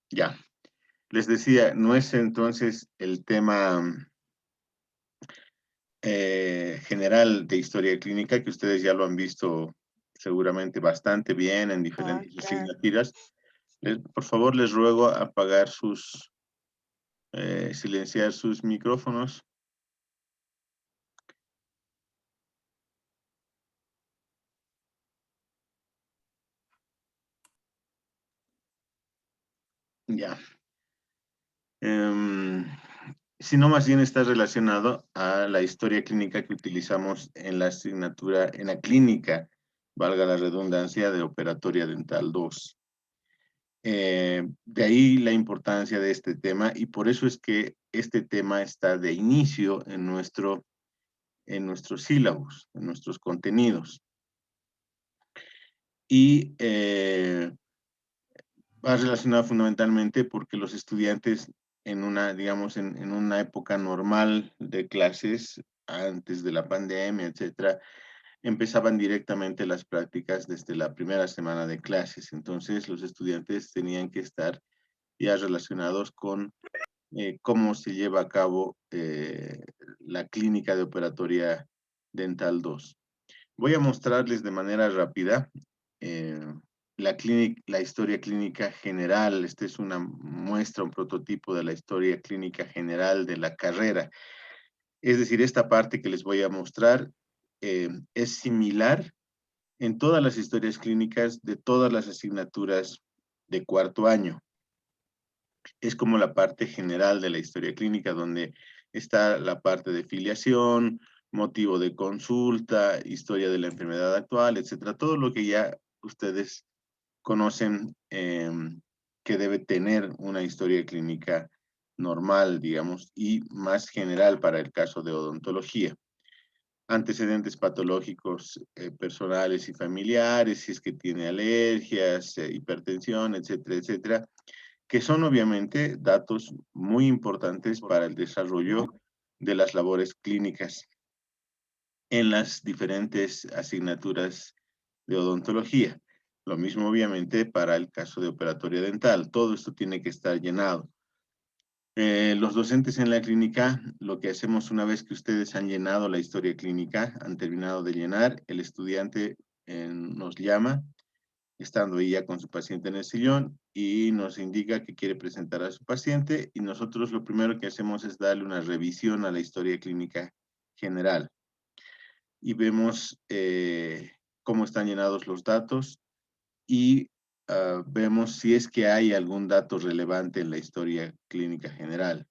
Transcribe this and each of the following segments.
Ya, les decía, no es entonces el tema general de historia clínica, que ustedes ya lo han visto seguramente bastante bien en Ah, diferentes claro. asignaturas. Por favor, les ruego apagar silenciar sus micrófonos. Ya. Em, sino más bien está relacionado a la historia clínica que utilizamos en la asignatura, en la clínica, valga la redundancia, de operatoria dental 2. De ahí la importancia de este tema y por eso es que este tema está de inicio en nuestros sílabos, en nuestros contenidos. Y va relacionado fundamentalmente porque los estudiantes en una, digamos, en una época normal de clases, antes de la pandemia, etcétera, empezaban directamente las prácticas desde la primera semana de clases. Entonces, los estudiantes tenían que estar ya relacionados con cómo se lleva a cabo la clínica de operatoria dental 2. Voy a mostrarles de manera rápida eh, la historia clínica general. Esta es una muestra, un prototipo de la historia clínica general de la carrera. Es decir, esta parte que les voy a mostrar es similar en todas las historias clínicas de todas las asignaturas de cuarto año. Es como la parte general de la historia clínica, donde está la parte de filiación, motivo de consulta, historia de la enfermedad actual, etcétera. Todo lo que ya ustedes conocen que debe tener una historia clínica normal, digamos, y más general para el caso de odontología. Antecedentes patológicos personales y familiares, si es que tiene alergias, hipertensión, etcétera, etcétera, que son obviamente datos muy importantes para el desarrollo de las labores clínicas en las diferentes asignaturas de odontología. Lo mismo obviamente para el caso de operatoria dental. Todo esto tiene que estar llenado. Los docentes en la clínica, lo que hacemos una vez que ustedes han llenado la historia clínica, han terminado de llenar, el estudiante nos llama estando ella con su paciente en el sillón y nos indica que quiere presentar a su paciente y nosotros lo primero que hacemos es darle una revisión a la historia clínica general y vemos cómo están llenados los datos y vemos si es que hay algún dato relevante en la historia clínica general,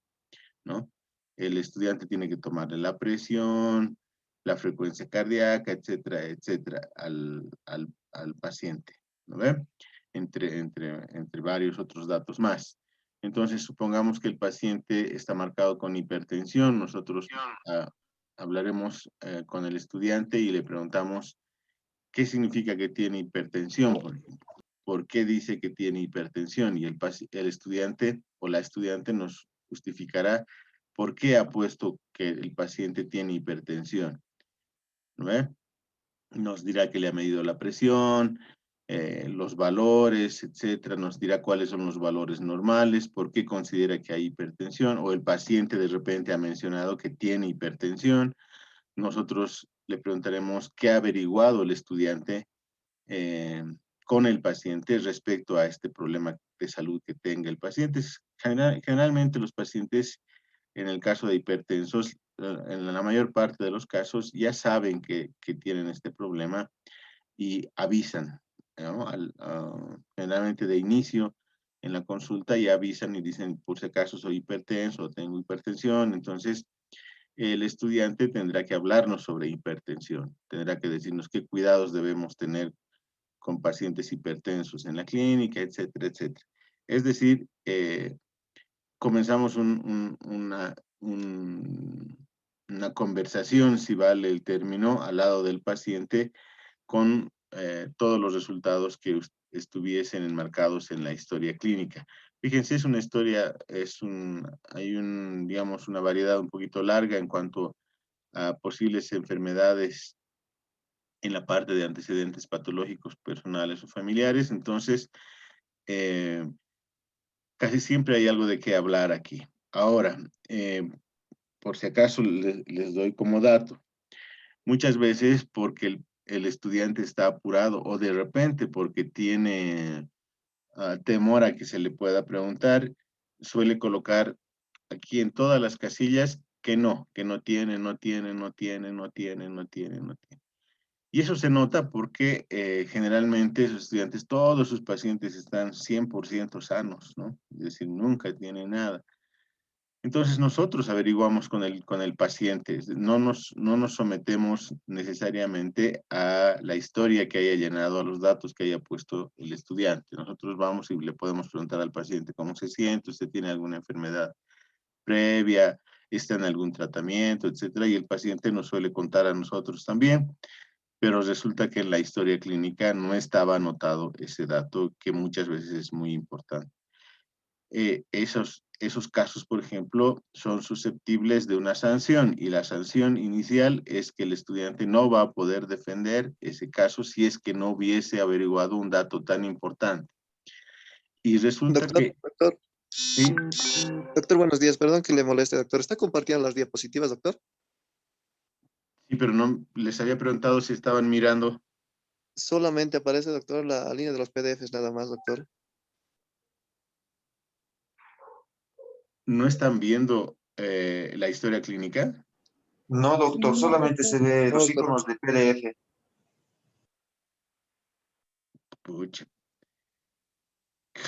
¿no? El estudiante tiene que tomarle la presión, la frecuencia cardíaca, etcétera, etcétera, al paciente, ¿no ve? Entre varios otros datos más. Entonces, supongamos que el paciente está marcado con hipertensión, nosotros ah, hablaremos con el estudiante y le preguntamos qué significa que tiene hipertensión, por ejemplo. ¿Por qué dice que tiene hipertensión? Y el estudiante o la estudiante nos justificará por qué ha puesto que el paciente tiene hipertensión, ¿no ve? Nos dirá que le ha medido la presión, los valores, etcétera, nos dirá cuáles son los valores normales, por qué considera que hay hipertensión, o el paciente de repente ha mencionado que tiene hipertensión. Nosotros le preguntaremos qué ha averiguado el estudiante eh, con el paciente respecto a este problema de salud que tenga el paciente. Generalmente los pacientes, en el caso de hipertensos, en la mayor parte de los casos ya saben que tienen este problema y avisan, ¿no? Generalmente de inicio en la consulta ya avisan y dicen, por si acaso soy hipertenso o tengo hipertensión, entonces el estudiante tendrá que hablarnos sobre hipertensión, tendrá que decirnos qué cuidados debemos tener con pacientes hipertensos en la clínica, etcétera, etcétera. Es decir, comenzamos una conversación, si vale el término, al lado del paciente con todos los resultados que estuviesen enmarcados en la historia clínica. Fíjense, es una historia, hay digamos, una variedad un poquito larga en cuanto a posibles enfermedades en la parte de antecedentes patológicos personales o familiares. Entonces, eh, casi siempre hay algo de qué hablar aquí. Ahora, por si acaso les doy como dato, muchas veces porque el estudiante está apurado o de repente porque tiene temor a que se le pueda preguntar, suele colocar aquí en todas las casillas que no tiene, no tiene, no tiene, no tiene, no tiene, no tiene. Y eso se nota porque generalmente esos estudiantes, todos sus pacientes están 100% sanos, ¿no? Es decir, nunca tienen nada. Entonces nosotros averiguamos con el paciente, no nos sometemos necesariamente a la historia que haya llenado, a los datos que haya puesto el estudiante. Nosotros vamos y le podemos preguntar al paciente cómo se siente, usted tiene alguna enfermedad previa, está en algún tratamiento, etcétera, y el paciente nos suele contar a nosotros también, pero resulta que en la historia clínica no estaba anotado ese dato que muchas veces es muy importante. Esos casos, por ejemplo, son susceptibles de una sanción y la sanción inicial es que el estudiante no va a poder defender ese caso si es que no hubiese averiguado un dato tan importante. Y resulta Doctor, que, doctor, sí, doctor, buenos días. Perdón que le moleste, doctor. ¿Está compartiendo las diapositivas, doctor? sí, pero no les había preguntado si estaban mirando, Solamente aparece, doctor, la línea de los PDFs nada más, doctor. no están viendo la historia clínica. No, doctor, No, solamente se doctor. ve No, los doctor. iconos de PDF. Pucha.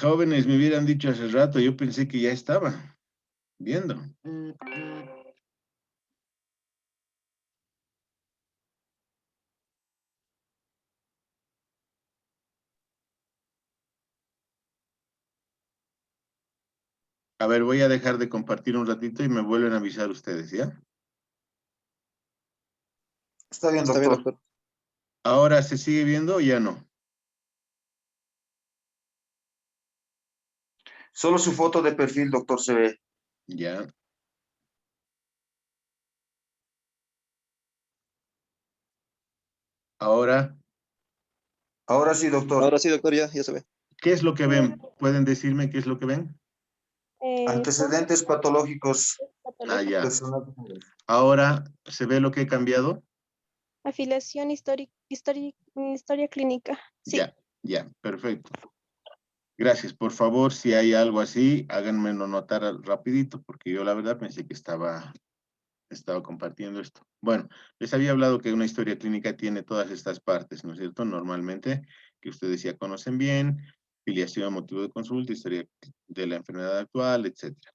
Jóvenes me hubieran dicho hace rato, yo pensé que ya estaba viendo. A ver, voy a dejar de compartir un ratito y me vuelven a avisar ustedes, ¿ya? Está bien, Está bien, doctor. doctor. ¿Ahora se sigue viendo o ya no? Solo su foto de perfil, doctor, se ve. Ya. Ahora, Ahora sí, doctor. Ahora sí, doctor, ya se ve. ¿qué es lo que Sí, ven? ¿Pueden decirme qué es lo que ven? son Antecedentes patológicos Ah, patológicos. ya. personales. Ahora, ¿se ve lo que he cambiado? Afiliación historia clínica. Sí. Ya, ya, perfecto. Gracias. Por favor, si hay algo así, háganmelo notar rapidito, porque yo la verdad pensé que estaba compartiendo esto. Bueno, les había hablado que una historia clínica tiene todas estas partes, ¿no es cierto? Normalmente, que ustedes ya conocen bien, filiación, motivo de consulta, historia de la enfermedad actual, etcétera.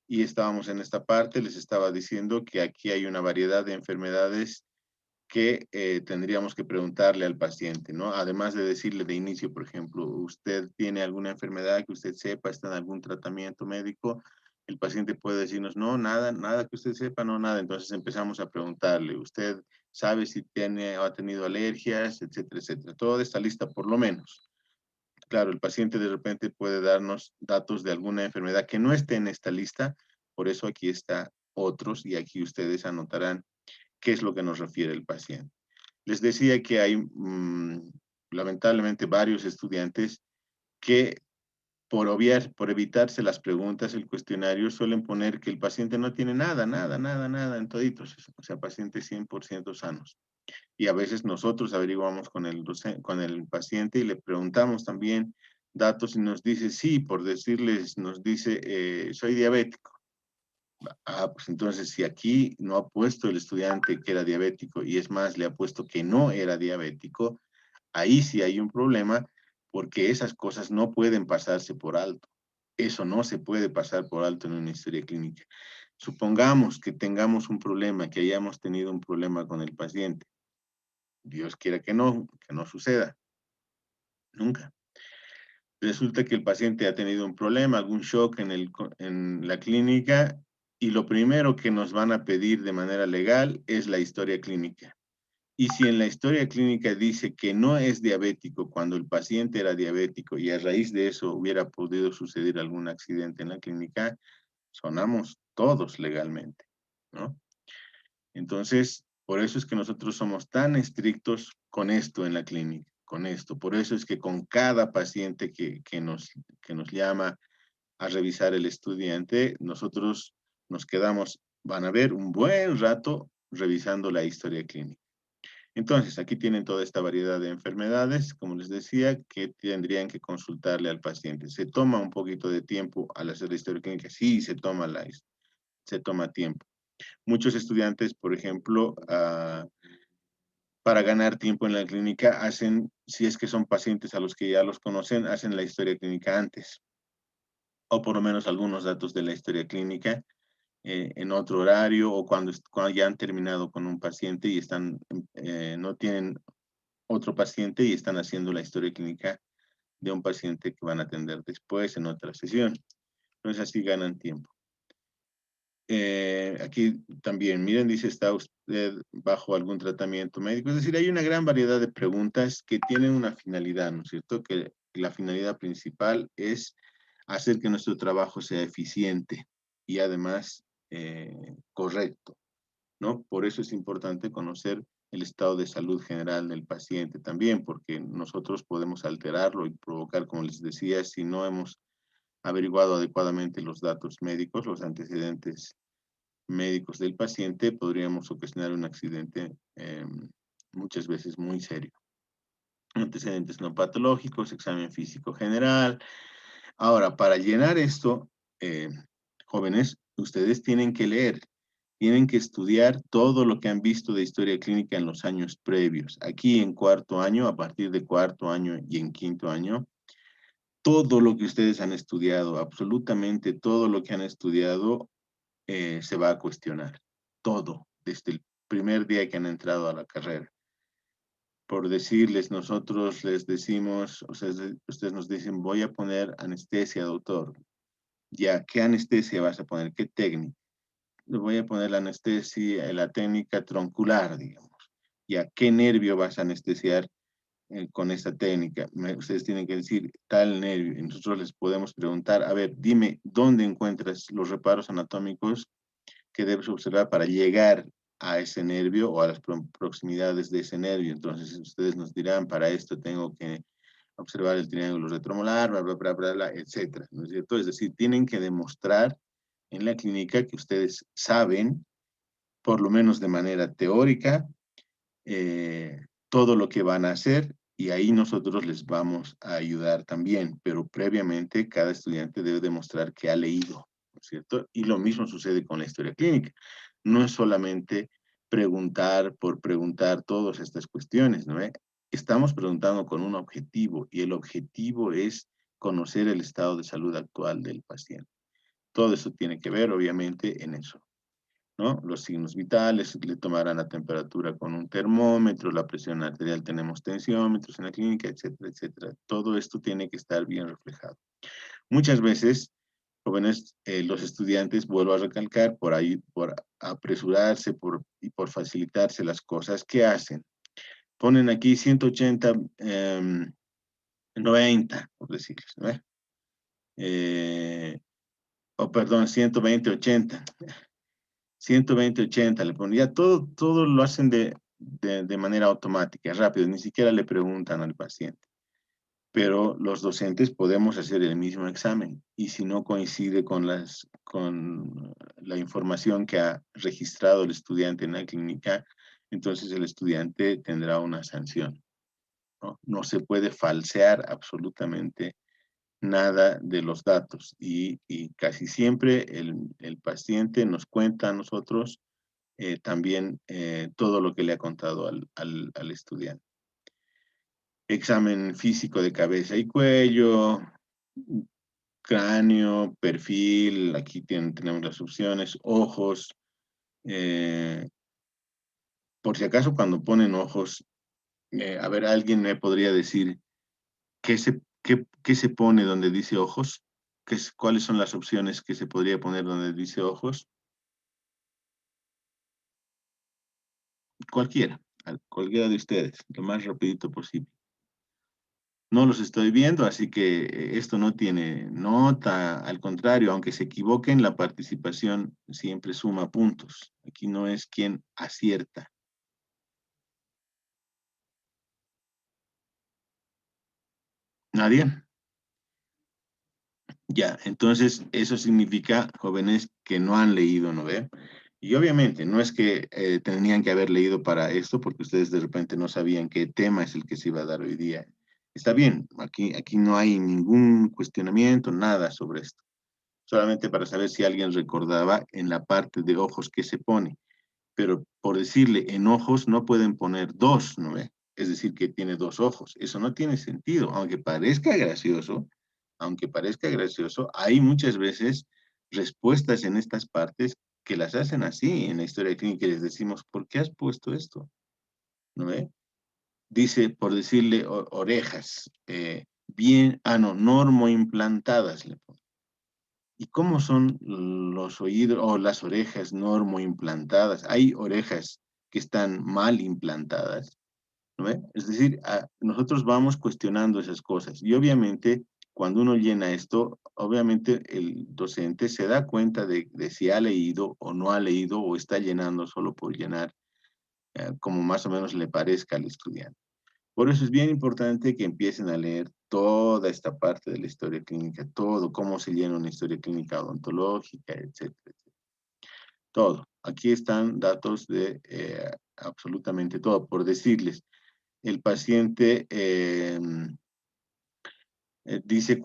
Y estábamos en esta parte, les estaba diciendo que aquí hay una variedad de enfermedades que tendríamos que preguntarle al paciente, ¿no? Además de decirle de inicio, por ejemplo, usted tiene alguna enfermedad que usted sepa, está en algún tratamiento médico, el paciente puede decirnos, no, nada, nada que usted sepa, no, nada. Entonces empezamos a preguntarle, ¿usted sabe si tiene o ha tenido alergias, etcétera, etcétera? Toda esta lista, por lo menos. Claro, el paciente de repente puede darnos datos de alguna enfermedad que no esté en esta lista, por eso aquí está otros y aquí ustedes anotarán qué es lo que nos refiere el paciente. Les decía que hay lamentablemente varios estudiantes que por obviar, por evitarse las preguntas, el cuestionario, suelen poner que el paciente no tiene nada, nada, nada, nada en toditos, o sea, pacientes 100% sanos. Y a veces nosotros averiguamos con el paciente y le preguntamos también datos y nos dice, sí, por decirles, nos dice, soy diabético. Ah, pues entonces si aquí no ha puesto el estudiante que era diabético y es más, le ha puesto que no era diabético, ahí sí hay un problema porque esas cosas no pueden pasarse por alto. Eso no se puede pasar por alto en una historia clínica. Supongamos que tengamos un problema, que hayamos tenido un problema con el paciente. Dios quiera que no suceda, nunca. Resulta que el paciente ha tenido un problema, algún shock en la clínica y lo primero que nos van a pedir de manera legal es la historia clínica. Y si en la historia clínica dice que no es diabético cuando el paciente era diabético y a raíz de eso hubiera podido suceder algún accidente en la clínica, sonamos todos legalmente, ¿no? Entonces, por eso es que nosotros somos tan estrictos con esto en la clínica, con esto. Por eso es que con cada paciente que nos llama a revisar el estudiante, nosotros nos quedamos, van a ver, un buen rato revisando la historia clínica. Entonces, aquí tienen toda esta variedad de enfermedades, como les decía, que tendrían que consultarle al paciente. ¿Se toma un poquito de tiempo al hacer la historia clínica? Sí, se toma tiempo. Muchos estudiantes, por ejemplo, para ganar tiempo en la clínica, hacen, si es que son pacientes a los que ya los conocen, hacen la historia clínica antes, o por lo menos algunos datos de la historia clínica en otro horario, o cuando ya han terminado con un paciente y no tienen otro paciente y están haciendo la historia clínica de un paciente que van a atender después en otra sesión. Entonces así ganan tiempo. Aquí también, miren, dice, ¿está usted bajo algún tratamiento médico? Es decir, hay una gran variedad de preguntas que tienen una finalidad, ¿no es cierto? Que la finalidad principal es hacer que nuestro trabajo sea eficiente y además correcto, ¿no? Por eso es importante conocer el estado de salud general del paciente también, porque nosotros podemos alterarlo y provocar, como les decía, si no hemos averiguado adecuadamente los datos médicos, los antecedentes médicos del paciente, podríamos ocasionar un accidente muchas veces muy serio. Antecedentes no patológicos, examen físico general. Ahora, para llenar esto, jóvenes, ustedes tienen que leer, tienen que estudiar todo lo que han visto de historia clínica en los años previos. Aquí en cuarto año, a partir de cuarto año y en quinto año, todo lo que ustedes han estudiado, absolutamente todo lo que han estudiado, se va a cuestionar. Todo, desde el primer día que han entrado a la carrera. Por decirles, nosotros les decimos, ustedes nos dicen, voy a poner anestesia, doctor. Ya, ¿qué anestesia vas a poner? ¿Qué técnica? Le voy a poner la anestesia, la técnica troncular, digamos. Ya, ¿qué nervio vas a anestesiar con esta técnica? Ustedes tienen que decir tal nervio. Y nosotros les podemos preguntar, a ver, dime, ¿dónde encuentras los reparos anatómicos que debes observar para llegar a ese nervio o a las proximidades de ese nervio? Entonces, ustedes nos dirán, para esto tengo que observar el triángulo retromolar, bla, bla, bla, bla, bla, etcétera, ¿no es cierto? Es decir, tienen que demostrar en la clínica que ustedes saben, por lo menos de manera teórica, todo lo que van a hacer, y ahí nosotros les vamos a ayudar también, pero previamente cada estudiante debe demostrar que ha leído, ¿no es cierto? Y lo mismo sucede con la historia clínica. No es solamente preguntar por preguntar todas estas cuestiones, ¿no? Estamos preguntando con un objetivo, y el objetivo es conocer el estado de salud actual del paciente. Todo eso tiene que ver, obviamente, en eso, ¿no? Los signos vitales, le tomarán la temperatura con un termómetro, la presión arterial, tenemos tensiómetros en la clínica, etcétera, etcétera. Todo esto tiene que estar bien reflejado. Muchas veces, jóvenes, los estudiantes, vuelvo a recalcar, por apresurarse y por facilitarse las cosas, ¿qué hacen? Ponen aquí 180, 90, por decirles, ¿no? Perdón, 120, 80. 120, 80, le ponía, todo lo hacen de manera automática, rápido, ni siquiera le preguntan al paciente. Pero los docentes podemos hacer el mismo examen, y si no coincide con la información que ha registrado el estudiante en la clínica, entonces el estudiante tendrá una sanción, ¿no? No se puede falsear absolutamente nada de los datos, y casi siempre el paciente nos cuenta a nosotros también todo lo que le ha contado al estudiante. Examen físico de cabeza y cuello, cráneo, perfil, aquí tenemos las opciones, ojos. Por si acaso, cuando ponen ojos, a ver, ¿alguien me podría decir qué se pone donde dice ojos? ¿Cuáles son las opciones que se podría poner donde dice ojos? Cualquiera de ustedes, lo más rapidito posible. No los estoy viendo, así que esto no tiene nota, al contrario, aunque se equivoquen, la participación siempre suma puntos. Aquí no es quien acierta. ¿Nadie? Ya, entonces eso significa, jóvenes, que no han leído, ¿no ve? Y obviamente no es que tenían que haber leído para esto, porque ustedes de repente no sabían qué tema es el que se iba a dar hoy día. Está bien, aquí no hay ningún cuestionamiento, nada sobre esto. Solamente para saber si alguien recordaba en la parte de ojos que se pone. Pero por decirle, en ojos no pueden poner dos, ¿no ve? Es decir, que tiene dos ojos. Eso no tiene sentido, aunque parezca gracioso, hay muchas veces respuestas en estas partes que las hacen así en la historia clínica y les decimos, ¿por qué has puesto esto? ¿No ve? Dice, por decirle, orejas, no, normoimplantadas, le pone. ¿Y cómo son los oídos o las orejas normoimplantadas? Hay orejas que están mal implantadas, ¿no ve? Es decir, nosotros vamos cuestionando esas cosas y obviamente cuando uno llena esto, obviamente el docente se da cuenta de si ha leído o no ha leído o está llenando solo por llenar, como más o menos le parezca al estudiante. Por eso es bien importante que empiecen a leer toda esta parte de la historia clínica, todo, cómo se llena una historia clínica odontológica, etcétera, etcétera. Todo. Aquí están datos de absolutamente todo. Por decirles, el paciente dice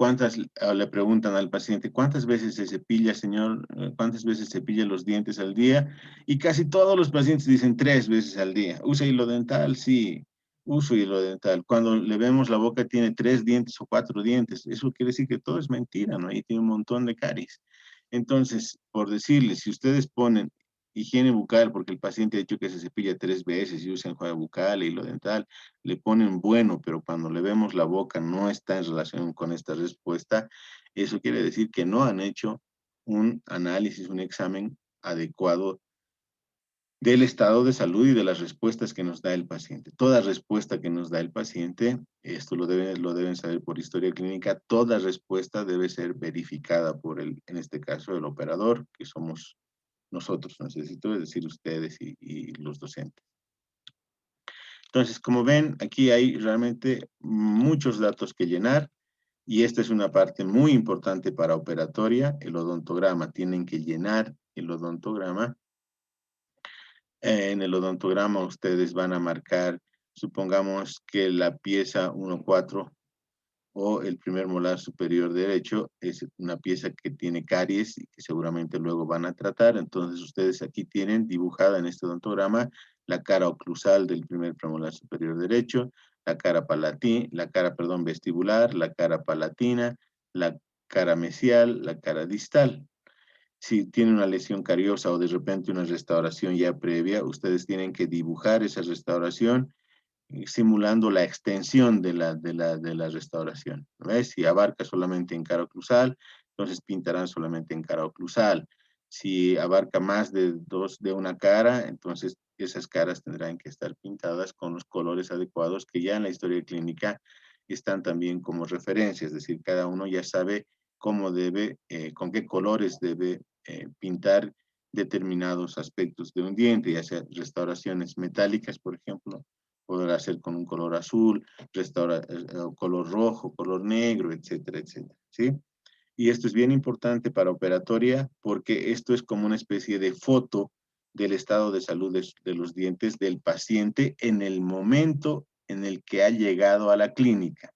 le preguntan al paciente, ¿cuántas veces se cepilla, señor? ¿Cuántas veces cepilla los dientes al día? Y casi todos los pacientes dicen 3 veces al día. ¿Usa hilo dental? Sí, uso hilo dental. Cuando le vemos la boca tiene 3 dientes o 4 dientes. Eso quiere decir que todo es mentira, ¿no? Ahí tiene un montón de caries. Entonces, por decirles, si ustedes ponen higiene bucal, porque el paciente ha dicho que se cepilla 3 veces y usa enjuague bucal e hilo dental, le ponen bueno, pero cuando le vemos la boca no está en relación con esta respuesta, eso quiere decir que no han hecho un análisis, un examen adecuado del estado de salud y de las respuestas que nos da el paciente. Toda respuesta que nos da el paciente, esto lo deben saber por historia clínica, toda respuesta debe ser verificada por en este caso, el operador, que somos nosotros, necesito decir ustedes y los docentes. Entonces, como ven, aquí hay realmente muchos datos que llenar y esta es una parte muy importante para operatoria, el odontograma. Tienen que llenar el odontograma. En el odontograma ustedes van a marcar, supongamos que la pieza 1-4 o el primer molar superior derecho es una pieza que tiene caries y que seguramente luego van a tratar. Entonces ustedes aquí tienen dibujada en este odontograma la cara oclusal del primer premolar superior derecho, la cara vestibular, la cara palatina, la cara mesial, la cara distal. Si tiene una lesión cariosa o de repente una restauración ya previa, ustedes tienen que dibujar esa restauración simulando la extensión de la restauración. ¿Ves? Si abarca solamente en cara oclusal, entonces pintarán solamente en cara oclusal. Si abarca más de una cara, entonces esas caras tendrán que estar pintadas con los colores adecuados que ya en la historia clínica están también como referencia, es decir, cada uno ya sabe cómo debe, con qué colores debe pintar determinados aspectos de un diente, ya sea restauraciones metálicas, por ejemplo, podrá ser con un color azul, color rojo, color negro, etcétera, etcétera, ¿sí? Y esto es bien importante para operatoria porque esto es como una especie de foto del estado de salud de los dientes del paciente en el momento en el que ha llegado a la clínica,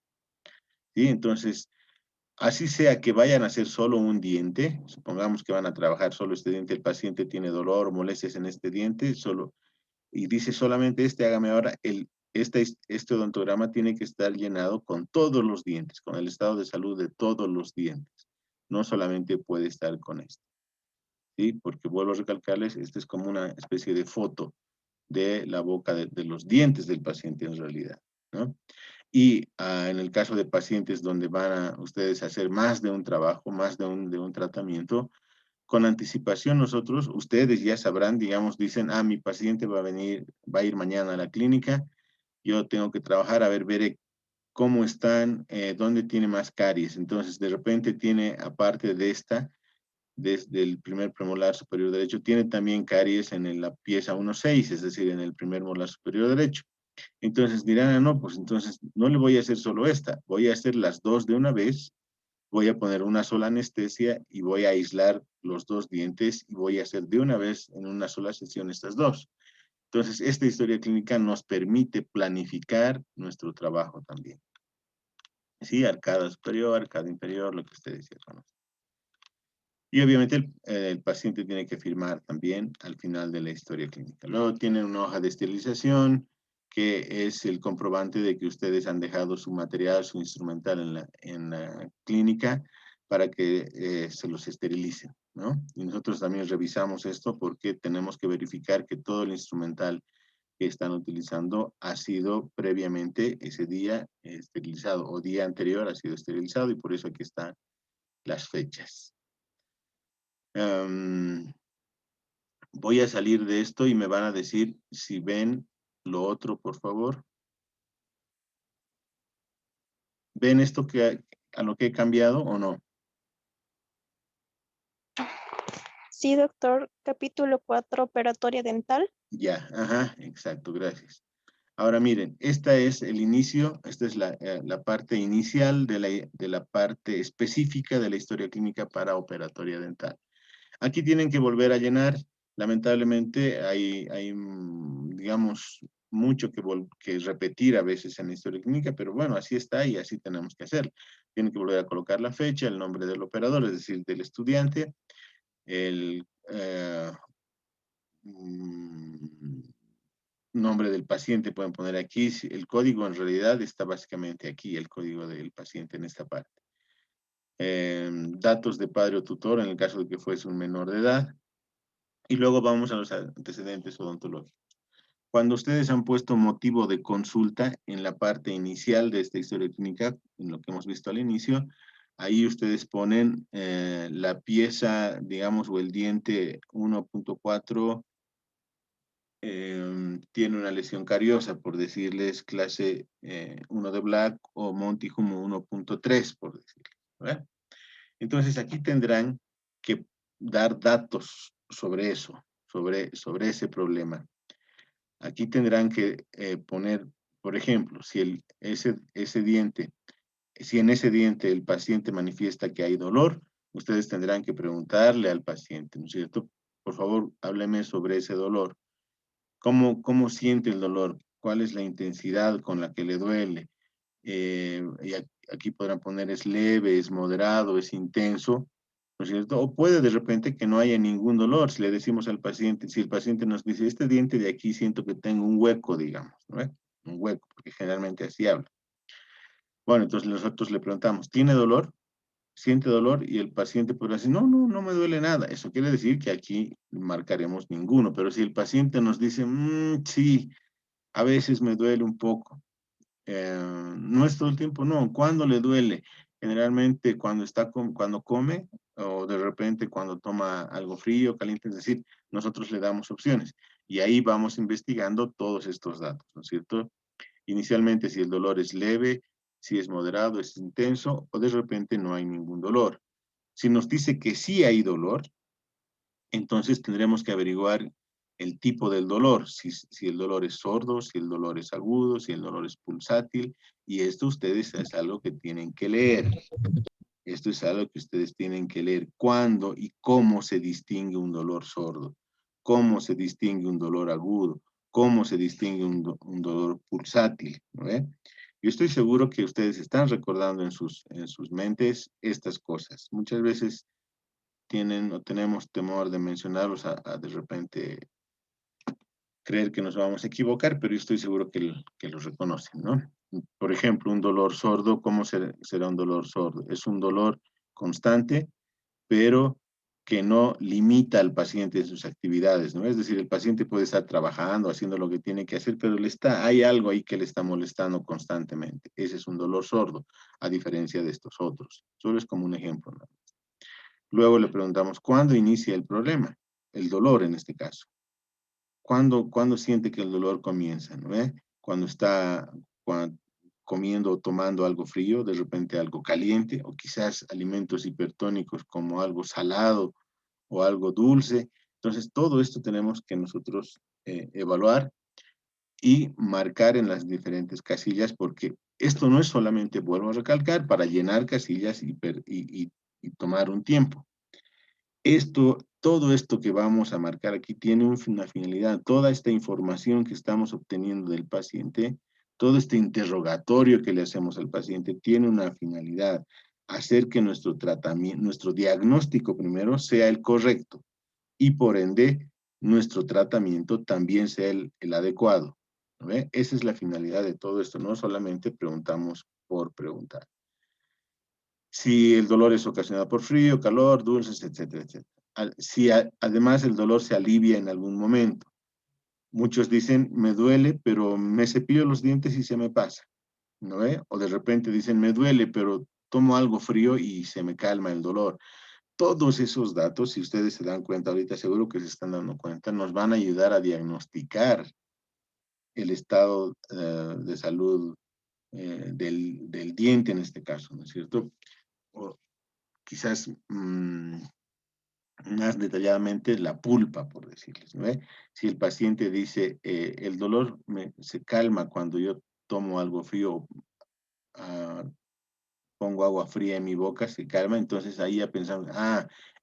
¿sí? Entonces, así sea que vayan a hacer solo un diente, supongamos que van a trabajar solo este diente, el paciente tiene dolor o molestias en este diente, y dice solamente hágame ahora, este odontograma tiene que estar llenado con todos los dientes, con el estado de salud de todos los dientes. No solamente puede estar con este, ¿sí? Porque vuelvo a recalcarles, este es como una especie de foto de la boca de los dientes del paciente en realidad, ¿no? Y en el caso de pacientes donde van a ustedes a hacer más de un trabajo, más de un tratamiento, con anticipación nosotros, ustedes ya sabrán, digamos, dicen, mi paciente va a ir mañana a la clínica, yo tengo que trabajar, a ver, veré cómo están, dónde tiene más caries. Entonces, de repente tiene, aparte de esta, desde el primer premolar superior derecho, tiene también caries en la pieza 1-6, es decir, en el primer molar superior derecho. Entonces dirán, "Ah, no, pues entonces no le voy a hacer solo esta, voy a hacer las dos de una vez, voy a poner una sola anestesia y voy a aislar los dos dientes y voy a hacer de una vez en una sola sesión estas dos". Entonces, esta historia clínica nos permite planificar nuestro trabajo también. Sí, arcada superior, arcada inferior, lo que usted decía. Y obviamente el paciente tiene que firmar también al final de la historia clínica. Luego tienen una hoja de esterilización, que es el comprobante de que ustedes han dejado su material, su instrumental en la clínica para que se los esterilicen, ¿no? Y nosotros también revisamos esto porque tenemos que verificar que todo el instrumental que están utilizando ha sido previamente ese día esterilizado o día anterior ha sido esterilizado y por eso aquí están las fechas. Voy a salir de esto y me van a decir si ven lo otro, por favor. ¿Ven esto a lo que he cambiado o no? Sí, doctor. Capítulo 4, operatoria dental. Ya, ajá, exacto, gracias. Ahora miren, esta es el inicio, esta es la parte inicial de la parte específica de la historia clínica para operatoria dental. Aquí tienen que volver a llenar. Lamentablemente hay digamos, mucho que repetir a veces en la historia clínica, pero bueno, así está y así tenemos que hacerlo. Tienen que volver a colocar la fecha, el nombre del operador, es decir, del estudiante, el nombre del paciente pueden poner aquí. El código en realidad está básicamente aquí, el código del paciente en esta parte. Datos de padre o tutor en el caso de que fuese un menor de edad. Y luego vamos a los antecedentes odontológicos. Cuando ustedes han puesto motivo de consulta en la parte inicial de esta historia clínica, en lo que hemos visto al inicio, ahí ustedes ponen la pieza, digamos, o el diente 1.4 tiene una lesión cariosa, por decirles clase 1 de Black o Montijumo 1.3, por decirles, ¿verdad? Entonces aquí tendrán que dar datos sobre eso, sobre ese problema. Aquí tendrán que poner, por ejemplo, si ese diente, si en ese diente el paciente manifiesta que hay dolor, ustedes tendrán que preguntarle al paciente, ¿no es cierto? Por favor, hábleme sobre ese dolor. ¿Cómo siente el dolor? ¿Cuál es la intensidad con la que le duele? Y aquí podrán poner es leve, es moderado, es intenso, ¿no es cierto? O puede de repente que no haya ningún dolor. Si le decimos al paciente, si el paciente nos dice, este diente de aquí siento que tengo un hueco, digamos, ¿no? Un hueco, porque generalmente así habla. Bueno, entonces nosotros le preguntamos, ¿tiene dolor? ¿Siente dolor? Y el paciente podrá decir, no, no, no me duele nada. Eso quiere decir que aquí marcaremos ninguno. Pero si el paciente nos dice, sí, a veces me duele un poco. No es todo el tiempo, no. ¿Cuándo le duele? Generalmente cuando come o de repente cuando toma algo frío, caliente, es decir, nosotros le damos opciones y ahí vamos investigando todos estos datos, ¿no es cierto? Inicialmente si el dolor es leve, si es moderado, es intenso o de repente no hay ningún dolor. Si nos dice que sí hay dolor, entonces tendremos que averiguar el tipo del dolor, si el dolor es sordo, si el dolor es agudo, si el dolor es pulsátil, y esto ustedes es algo que tienen que leer. Esto es algo que ustedes tienen que leer. ¿Cuándo y cómo se distingue un dolor sordo? ¿Cómo se distingue un dolor agudo? ¿Cómo se distingue un dolor pulsátil? ¿No ve? Yo estoy seguro que ustedes están recordando en sus mentes estas cosas. Muchas veces tienen o tenemos temor de mencionarlos a de repente creer que nos vamos a equivocar, pero yo estoy seguro que los reconocen, ¿no? Por ejemplo, un dolor sordo, ¿cómo será un dolor sordo? Es un dolor constante, pero que no limita al paciente en sus actividades, ¿no? Es decir, el paciente puede estar trabajando, haciendo lo que tiene que hacer, pero hay algo ahí que le está molestando constantemente. Ese es un dolor sordo, a diferencia de estos otros. Solo es como un ejemplo, ¿no? Luego le preguntamos, ¿cuándo inicia el problema? El dolor en este caso. ¿Cuándo siente que el dolor comienza? ¿No ve? Cuando está comiendo o tomando algo frío, de repente algo caliente, o quizás alimentos hipertónicos como algo salado o algo dulce. Entonces, todo esto tenemos que nosotros evaluar y marcar en las diferentes casillas, porque esto no es solamente, vuelvo a recalcar, para llenar casillas y tomar un tiempo. Todo esto que vamos a marcar aquí tiene una finalidad. Toda esta información que estamos obteniendo del paciente, todo este interrogatorio que le hacemos al paciente tiene una finalidad, hacer que nuestro tratamiento, nuestro diagnóstico primero sea el correcto y por ende nuestro tratamiento también sea el adecuado. ¿No ve? Esa es la finalidad de todo esto, no solamente preguntamos por preguntar. Si el dolor es ocasionado por frío, calor, dulces, etcétera, etcétera. Si además el dolor se alivia en algún momento. Muchos dicen, me duele, pero me cepillo los dientes y se me pasa, ¿no ve? O de repente dicen, me duele, pero tomo algo frío y se me calma el dolor. Todos esos datos, si ustedes se dan cuenta ahorita, seguro que se están dando cuenta, nos van a ayudar a diagnosticar el estado de salud del diente en este caso, ¿no es cierto? O quizás más detalladamente la pulpa, por decirles, ¿no? Si el paciente dice, el dolor se calma cuando yo tomo algo frío, ah, pongo agua fría en mi boca, se calma, entonces ahí ya pensamos,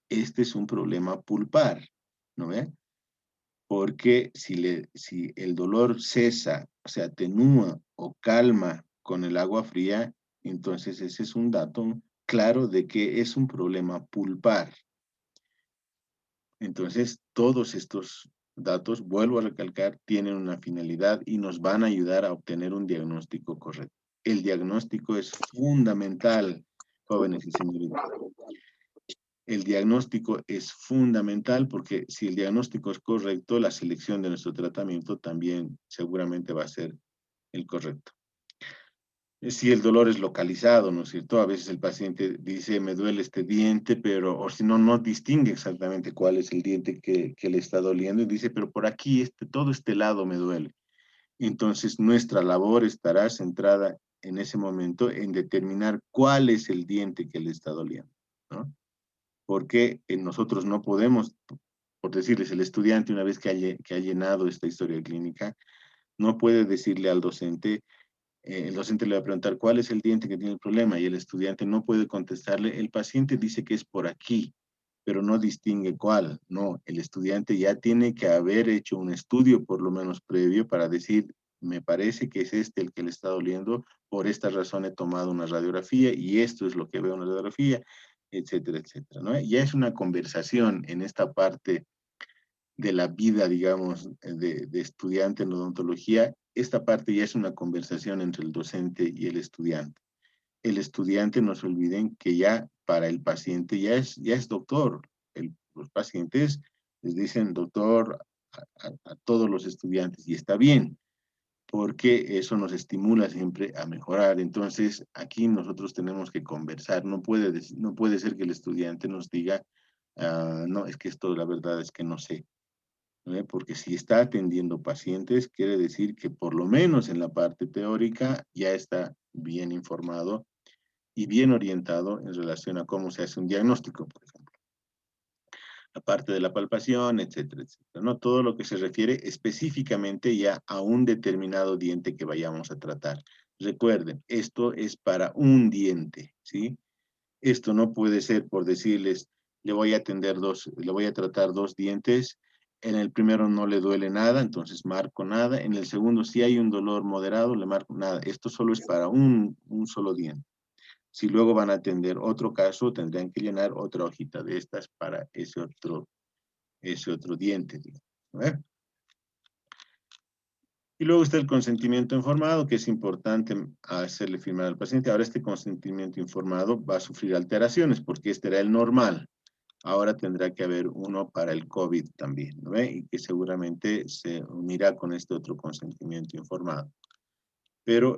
este es un problema pulpar, ¿no ve? Porque si el dolor cesa, se atenúa o calma con el agua fría, entonces ese es un dato claro de que es un problema pulpar. Entonces, todos estos datos, vuelvo a recalcar, tienen una finalidad y nos van a ayudar a obtener un diagnóstico correcto. El diagnóstico es fundamental, jóvenes y señoritas. El diagnóstico es fundamental porque si el diagnóstico es correcto, la selección de nuestro tratamiento también seguramente va a ser el correcto. Si el dolor es localizado, ¿no es cierto? A veces el paciente dice, me duele este diente, pero, o si no, no distingue exactamente cuál es el diente que le está doliendo y dice, pero por aquí, todo este lado me duele. Entonces, nuestra labor estará centrada en ese momento en determinar cuál es el diente que le está doliendo, ¿no? Porque nosotros no podemos, por decirles, el estudiante una vez que ha llenado esta historia clínica, no puede decirle al docente, el docente le va a preguntar cuál es el diente que tiene el problema y el estudiante no puede contestarle, el paciente dice que es por aquí, pero no distingue cuál. No, el estudiante ya tiene que haber hecho un estudio por lo menos previo para decir, me parece que es este el que le está doliendo, por esta razón he tomado una radiografía y esto es lo que veo en la radiografía, etcétera, etcétera, ¿no? Ya es una conversación en esta parte de la vida, digamos, de estudiante en odontología, esta parte ya es una conversación entre el docente y el estudiante. El estudiante, no se olviden que ya para el paciente ya es doctor. Los pacientes les dicen doctor a todos los estudiantes y está bien, porque eso nos estimula siempre a mejorar. Entonces, aquí nosotros tenemos que conversar. No puede ser que el estudiante nos diga, no, es que esto la verdad es que no sé. ¿No? Porque si está atendiendo pacientes, quiere decir que por lo menos en la parte teórica ya está bien informado y bien orientado en relación a cómo se hace un diagnóstico, por ejemplo. La parte de la palpación, etcétera, etcétera. ¿No? Todo lo que se refiere específicamente ya a un determinado diente que vayamos a tratar. Recuerden, esto es para un diente, ¿sí? Esto no puede ser por decirles, le voy a tratar dos dientes, en el primero no le duele nada, entonces marco nada, en el segundo si hay un dolor moderado, le marco nada. Esto solo es para un solo diente. Si luego van a atender otro caso, tendrían que llenar otra hojita de estas para ese otro diente, digamos. Y luego está el consentimiento informado, que es importante hacerle firmar al paciente. Ahora este consentimiento informado va a sufrir alteraciones, porque este era el normal. Ahora tendrá que haber uno para el COVID también, ¿no ve? Y que seguramente se unirá con este otro consentimiento informado. Pero,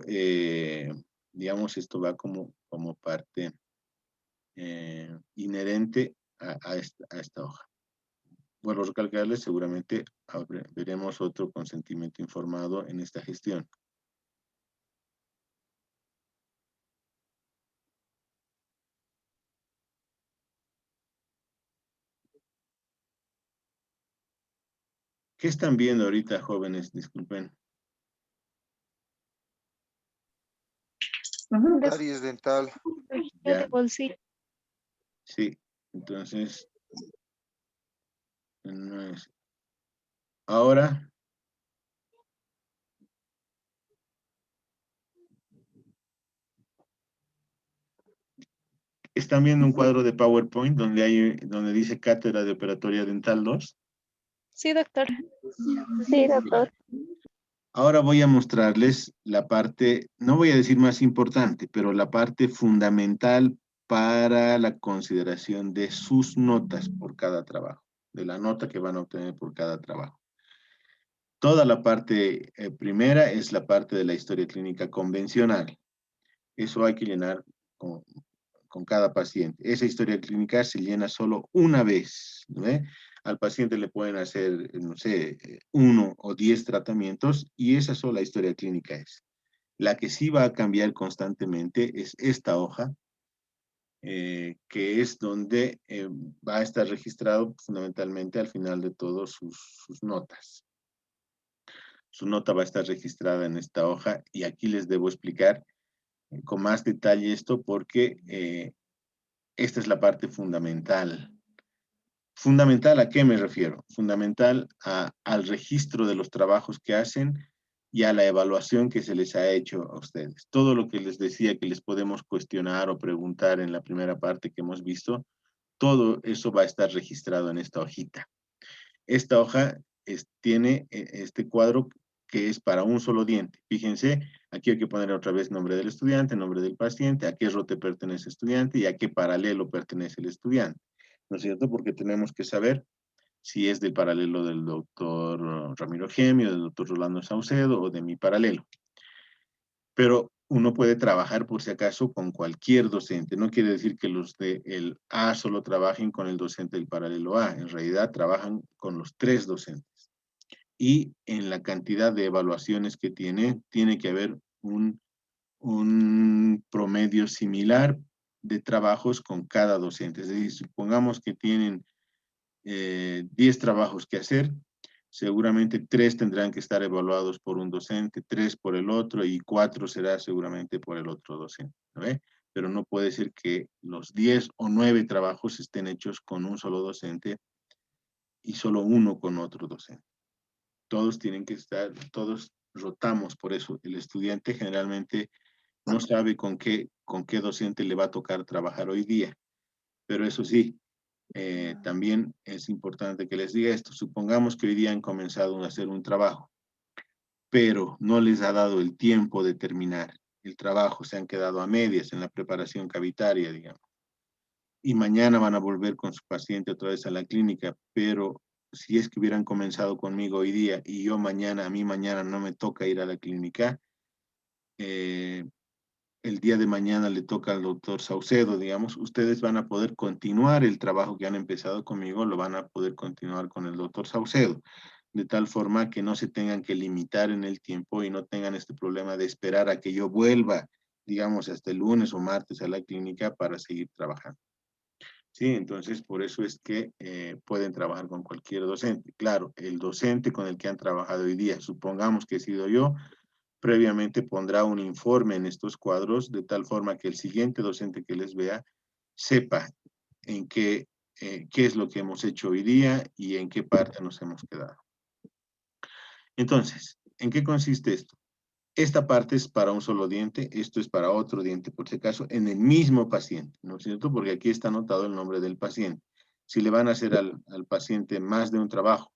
digamos, esto va como parte inherente a esta hoja. Vuelvo a recalcarles, seguramente veremos otro consentimiento informado en esta gestión. ¿Qué están viendo ahorita, jóvenes? Disculpen. Caries dental. Ya. de bolsillo. Sí, entonces, no es. Ahora, están viendo un cuadro de PowerPoint donde dice Cátedra de Operatoria Dental 2. Sí, doctor. Sí, doctor. Ahora voy a mostrarles la parte, no voy a decir más importante, pero la parte fundamental para la consideración de sus notas por cada trabajo, de la nota que van a obtener por cada trabajo. Toda la parte primera es la parte de la historia clínica convencional. Eso hay que llenar con cada paciente. Esa historia clínica se llena solo una vez, ¿no? Al paciente le pueden hacer, no sé, 1 o 10 tratamientos y esa sola historia clínica es. La que sí va a cambiar constantemente es esta hoja, que es donde va a estar registrado fundamentalmente al final de todas sus notas. Su nota va a estar registrada en esta hoja y aquí les debo explicar con más detalle esto porque esta es la parte fundamental. ¿Fundamental a qué me refiero? Fundamental al registro de los trabajos que hacen y a la evaluación que se les ha hecho a ustedes. Todo lo que les decía que les podemos cuestionar o preguntar en la primera parte que hemos visto, todo eso va a estar registrado en esta hojita. Esta hoja tiene este cuadro que es para un solo diente. Fíjense, aquí hay que poner otra vez nombre del estudiante, nombre del paciente, a qué rote pertenece el estudiante y a qué paralelo pertenece el estudiante. ¿No es cierto? Porque tenemos que saber si es del paralelo del doctor Ramiro Gemio, del doctor Rolando Saucedo o de mi paralelo. Pero uno puede trabajar por si acaso con cualquier docente. No quiere decir que los del A solo trabajen con el docente del paralelo A. En realidad trabajan con los 3 docentes. Y en la cantidad de evaluaciones que tiene que haber un promedio similar de trabajos con cada docente. Es decir, supongamos que tienen 10 trabajos que hacer, seguramente 3 tendrán que estar evaluados por un docente, 3 por el otro y 4 será seguramente por el otro docente, ¿no ve? Pero no puede ser que los 10 o 9 trabajos estén hechos con un solo docente y solo uno con otro docente. Todos tienen que estar, todos rotamos por eso. El estudiante generalmente no sabe con qué docente le va a tocar trabajar hoy día, pero eso sí, también es importante que les diga esto. Supongamos que hoy día han comenzado a hacer un trabajo, pero no les ha dado el tiempo de terminar el trabajo, se han quedado a medias en la preparación cavitaria, digamos. Y mañana van a volver con su paciente otra vez a la clínica, pero si es que hubieran comenzado conmigo hoy día y a mí mañana no me toca ir a la clínica, el día de mañana le toca al doctor Saucedo, digamos, ustedes van a poder continuar el trabajo que han empezado conmigo, lo van a poder continuar con el doctor Saucedo, de tal forma que no se tengan que limitar en el tiempo y no tengan este problema de esperar a que yo vuelva, digamos, hasta el lunes o martes a la clínica para seguir trabajando. Sí, entonces por eso es que pueden trabajar con cualquier docente. Claro, el docente con el que han trabajado hoy día, supongamos que he sido yo, previamente pondrá un informe en estos cuadros de tal forma que el siguiente docente que les vea sepa en qué es lo que hemos hecho hoy día y en qué parte nos hemos quedado. Entonces, ¿en qué consiste esto? Esta parte es para un solo diente, esto es para otro diente, por si acaso, en el mismo paciente, ¿no es cierto? Porque aquí está anotado el nombre del paciente. Si le van a hacer al paciente más de un trabajo,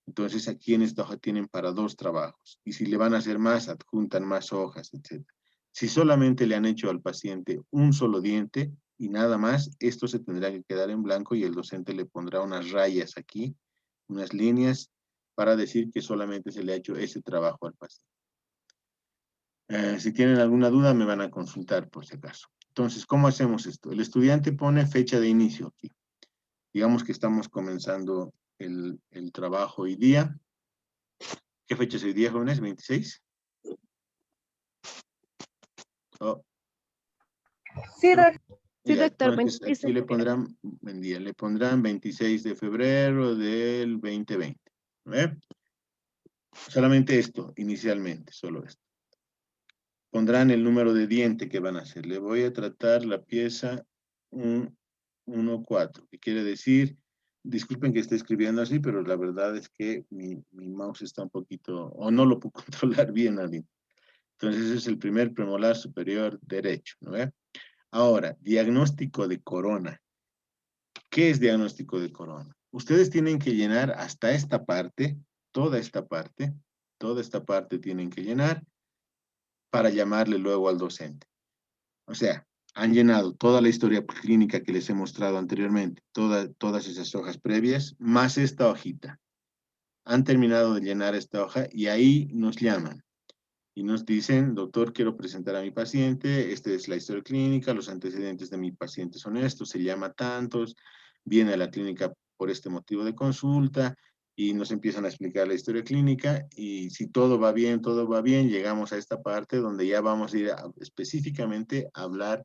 entonces aquí en esta hoja tienen para 2 trabajos. Y si le van a hacer más, adjuntan más hojas, etc. Si solamente le han hecho al paciente un solo diente y nada más, esto se tendrá que quedar en blanco y el docente le pondrá unas rayas aquí, unas líneas, para decir que solamente se le ha hecho ese trabajo al paciente. Si tienen alguna duda, me van a consultar por si acaso. Entonces, ¿cómo hacemos esto? El estudiante pone fecha de inicio aquí. Digamos que estamos comenzando el trabajo hoy día. ¿Qué fecha es hoy día, jóvenes? ¿26? Oh, Sí, ya, doctor. entonces aquí le pondrán, buen día, le pondrán 26 de febrero del 2020. ¿Ve? Solamente esto, inicialmente, solo esto. pondrán el número de diente que van a hacer. Le voy a tratar la pieza 1-4, que quiere decir, disculpen que esté escribiendo así, pero la verdad es que mi mouse está un poquito, o no lo puedo controlar bien ahorita. Entonces ese es el primer premolar superior derecho, ¿no ve? Ahora, diagnóstico de corona. ¿Qué es diagnóstico de corona? Ustedes tienen que llenar hasta esta parte, toda esta parte tienen que llenar para llamarle luego al docente. O sea, han llenado toda la historia clínica que les he mostrado anteriormente, todas esas hojas previas, más esta hojita. Han terminado de llenar esta hoja y ahí nos llaman. Y nos dicen, doctor, quiero presentar a mi paciente, esta es la historia clínica, los antecedentes de mi paciente son estos, se llama tantos, viene a la clínica por este motivo de consulta, y nos empiezan a explicar la historia clínica, y si todo va bien, llegamos a esta parte donde ya vamos a ir específicamente a hablar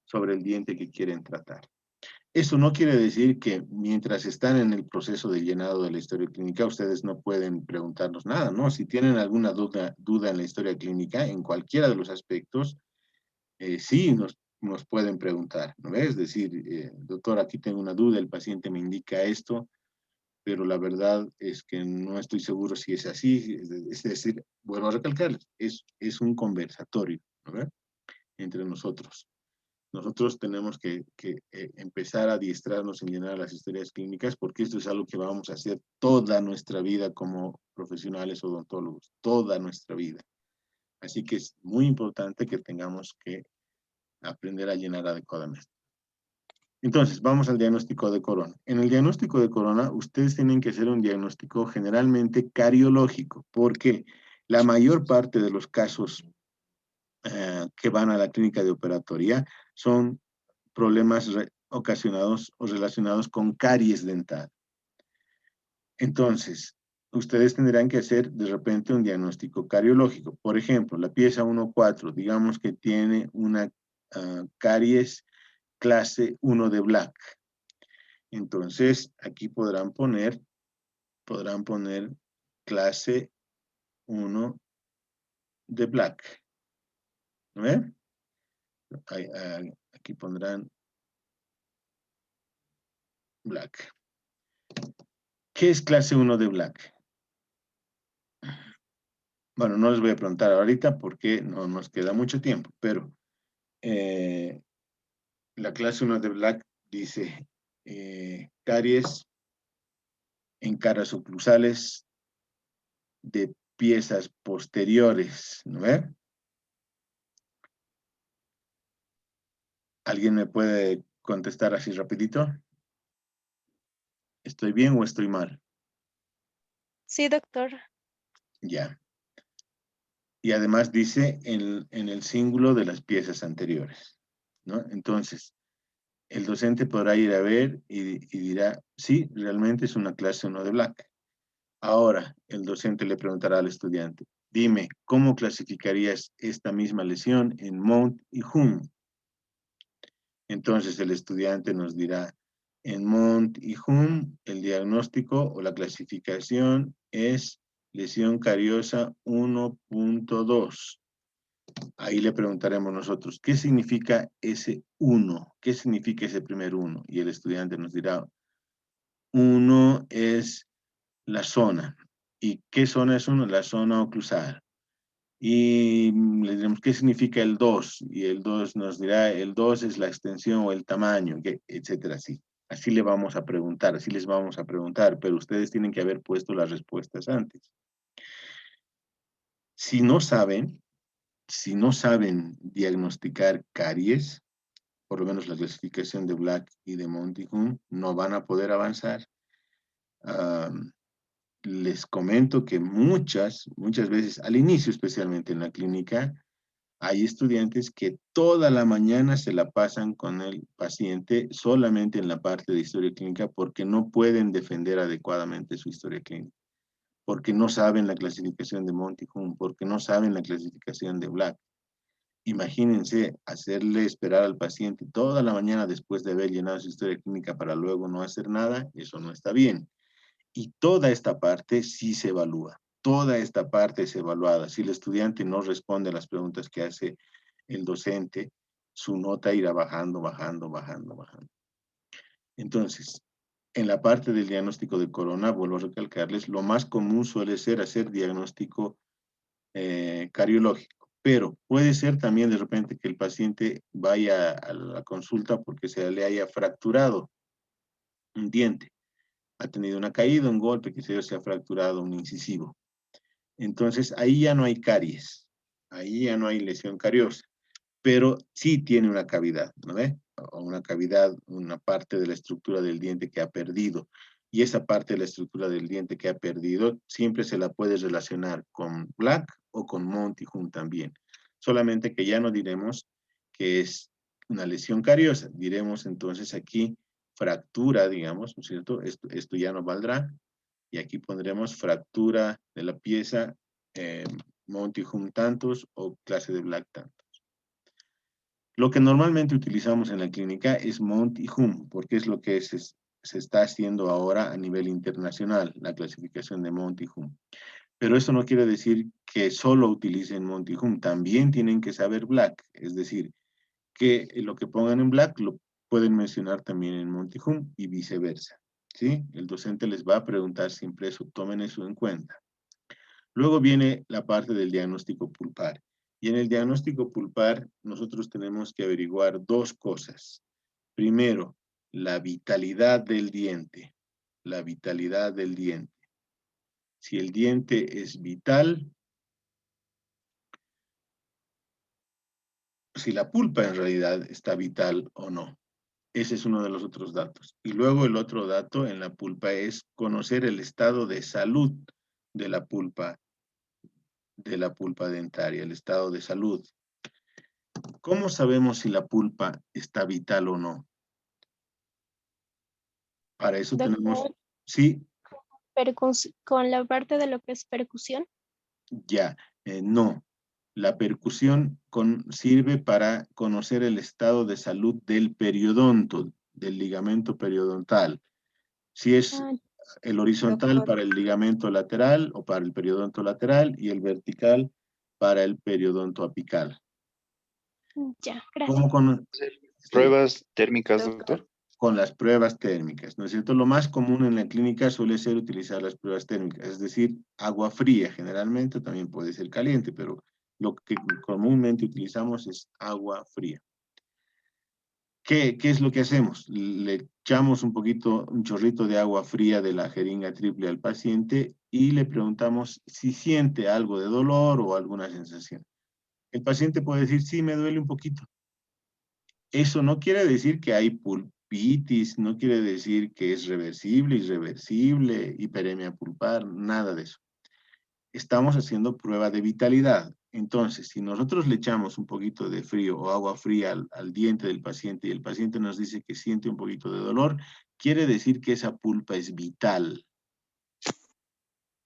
sobre el diente que quieren tratar. Eso no quiere decir que mientras están en el proceso de llenado de la historia clínica, ustedes no pueden preguntarnos nada, ¿no? Si tienen alguna duda en la historia clínica, en cualquiera de los aspectos, sí nos pueden preguntar, ¿no? Es decir, doctor, aquí tengo una duda, el paciente me indica esto, pero la verdad es que no estoy seguro si es así. Es decir, vuelvo a recalcarles, es un conversatorio, ¿no? Entre nosotros. Nosotros tenemos que empezar a adiestrarnos en llenar las historias clínicas, porque esto es algo que vamos a hacer toda nuestra vida como profesionales odontólogos, toda nuestra vida. Así que es muy importante que tengamos que aprender a llenar adecuadamente. Entonces, vamos al diagnóstico de corona. En el diagnóstico de corona, ustedes tienen que hacer un diagnóstico generalmente cariológico, porque la mayor parte de los casos que van a la clínica de operatoria son problemas ocasionados o relacionados con caries dental. Entonces, ustedes tendrán que hacer de repente un diagnóstico cariológico. Por ejemplo, la pieza 1-4, digamos que tiene una caries clase 1 de Black. Entonces, aquí podrán poner clase 1 de Black. ¿No ven? Aquí pondrán Black. ¿Qué es clase 1 de Black? Bueno, no les voy a preguntar ahorita porque no nos queda mucho tiempo, pero la clase 1 de Black dice caries en caras oclusales de piezas posteriores, ¿no ve? ¿Alguien me puede contestar así rapidito? ¿Estoy bien o estoy mal? Sí, doctor. Ya. Y además dice en el cíngulo de las piezas anteriores, ¿no? Entonces, el docente podrá ir a ver y dirá, sí, realmente es una clase 1 de Black. Ahora, el docente le preguntará al estudiante, dime, ¿cómo clasificarías esta misma lesión en Mount y Hum? Entonces, el estudiante nos dirá, en Mount y Hum, el diagnóstico o la clasificación es lesión cariosa 1.2. Ahí le preguntaremos nosotros, ¿qué significa ese 1? ¿Qué significa ese primer 1? Y el estudiante nos dirá, 1 es la zona. ¿Y qué zona es 1? La zona oclusal. Y le diremos, ¿qué significa el 2? Y el 2 nos dirá, el 2 es la extensión o el tamaño, etcétera, así. Así le vamos a preguntar, así les vamos a preguntar, pero ustedes tienen que haber puesto las respuestas antes. Si no saben diagnosticar caries, por lo menos la clasificación de Black y de Monty-Hum, no van a poder avanzar. Les comento que muchas veces, al inicio especialmente en la clínica, hay estudiantes que toda la mañana se la pasan con el paciente solamente en la parte de historia clínica porque no pueden defender adecuadamente su historia clínica, porque no saben la clasificación de Monty-Hum, porque no saben la clasificación de Black. Imagínense hacerle esperar al paciente toda la mañana después de haber llenado su historia clínica para luego no hacer nada, eso no está bien. Y toda esta parte sí se evalúa. toda esta parte es evaluada. Si el estudiante no responde a las preguntas que hace el docente, su nota irá bajando, bajando, bajando, bajando. Entonces, en la parte del diagnóstico de corona, vuelvo a recalcarles, lo más común suele ser hacer diagnóstico cariológico, pero puede ser también de repente que el paciente vaya a la consulta porque se le haya fracturado un diente, ha tenido una caída, un golpe, que se ha fracturado un incisivo. Entonces, ahí ya no hay caries, ahí ya no hay lesión cariosa, pero sí tiene una cavidad, ¿no ve? O una cavidad, una parte de la estructura del diente que ha perdido. Y esa parte de la estructura del diente que ha perdido siempre se la puede relacionar con Black o con Monty-Hunt también. Solamente que ya no diremos que es una lesión cariosa. Diremos entonces aquí fractura, digamos, ¿no es cierto? Esto ya no valdrá. Y aquí pondremos fractura de la pieza Monty-Hunt tantos o clase de Black tantos. Lo que normalmente utilizamos en la clínica es Monty-Hunt, porque es lo que se está haciendo ahora a nivel internacional, la clasificación de Monty-Hunt. Pero eso no quiere decir que solo utilicen Monty-Hunt, también tienen que saber Black, es decir, que lo que pongan en Black lo pueden mencionar también en Monty-Hunt y viceversa, ¿sí? El docente les va a preguntar siempre eso, tomen eso en cuenta. Luego viene la parte del diagnóstico pulpar. Y en el diagnóstico pulpar nosotros tenemos que averiguar dos cosas. Primero, la vitalidad del diente. La vitalidad del diente. Si el diente es vital, si la pulpa en realidad está vital o no. Ese es uno de los otros datos. Y luego el otro dato en la pulpa es conocer el estado de salud de la pulpa dentaria, el estado de salud. ¿Cómo sabemos si la pulpa está vital o no? Para eso tenemos, Doctor, sí, con la parte de lo que es percusión. ya, no. La percusión sirve para conocer el estado de salud del periodonto, del ligamento periodontal. Si es Ah, el horizontal doctor. para el ligamento lateral o para el periodonto lateral y el vertical para el periodonto apical. Ya, gracias. ¿Cómo sí, Pruebas térmicas, Doctor. doctor. con las pruebas térmicas, ¿no es cierto? Lo más común en la clínica suele ser utilizar las pruebas térmicas, es decir, agua fría generalmente, también puede ser caliente, pero lo que comúnmente utilizamos es agua fría. ¿Qué es lo que hacemos? Le echamos un chorrito de agua fría de la jeringa triple al paciente y le preguntamos si siente algo de dolor o alguna sensación. El paciente puede decir, sí, me duele un poquito. Eso no quiere decir que hay pulpitis, no quiere decir que es reversible, irreversible, hiperemia pulpar, nada de eso. Estamos haciendo prueba de vitalidad. Entonces, si nosotros le echamos un poquito de frío o agua fría al diente del paciente y el paciente nos dice que siente un poquito de dolor, quiere decir que esa pulpa es vital.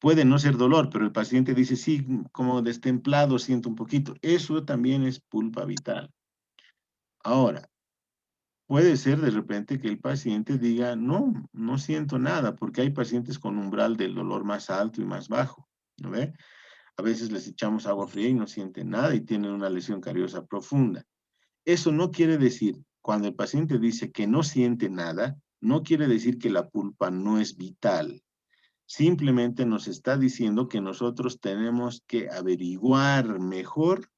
Puede no ser dolor, pero el paciente dice, sí, como destemplado siento un poquito. Eso también es pulpa vital. Ahora, puede ser de repente que el paciente diga, no, no siento nada, porque hay pacientes con umbral del dolor más alto y más bajo, ¿no ve? A veces les echamos agua fría y no sienten nada y tienen una lesión cariosa profunda. Eso no quiere decir, cuando el paciente dice que no siente nada, no quiere decir que la pulpa no es vital. Simplemente nos está diciendo que nosotros tenemos que averiguar mejor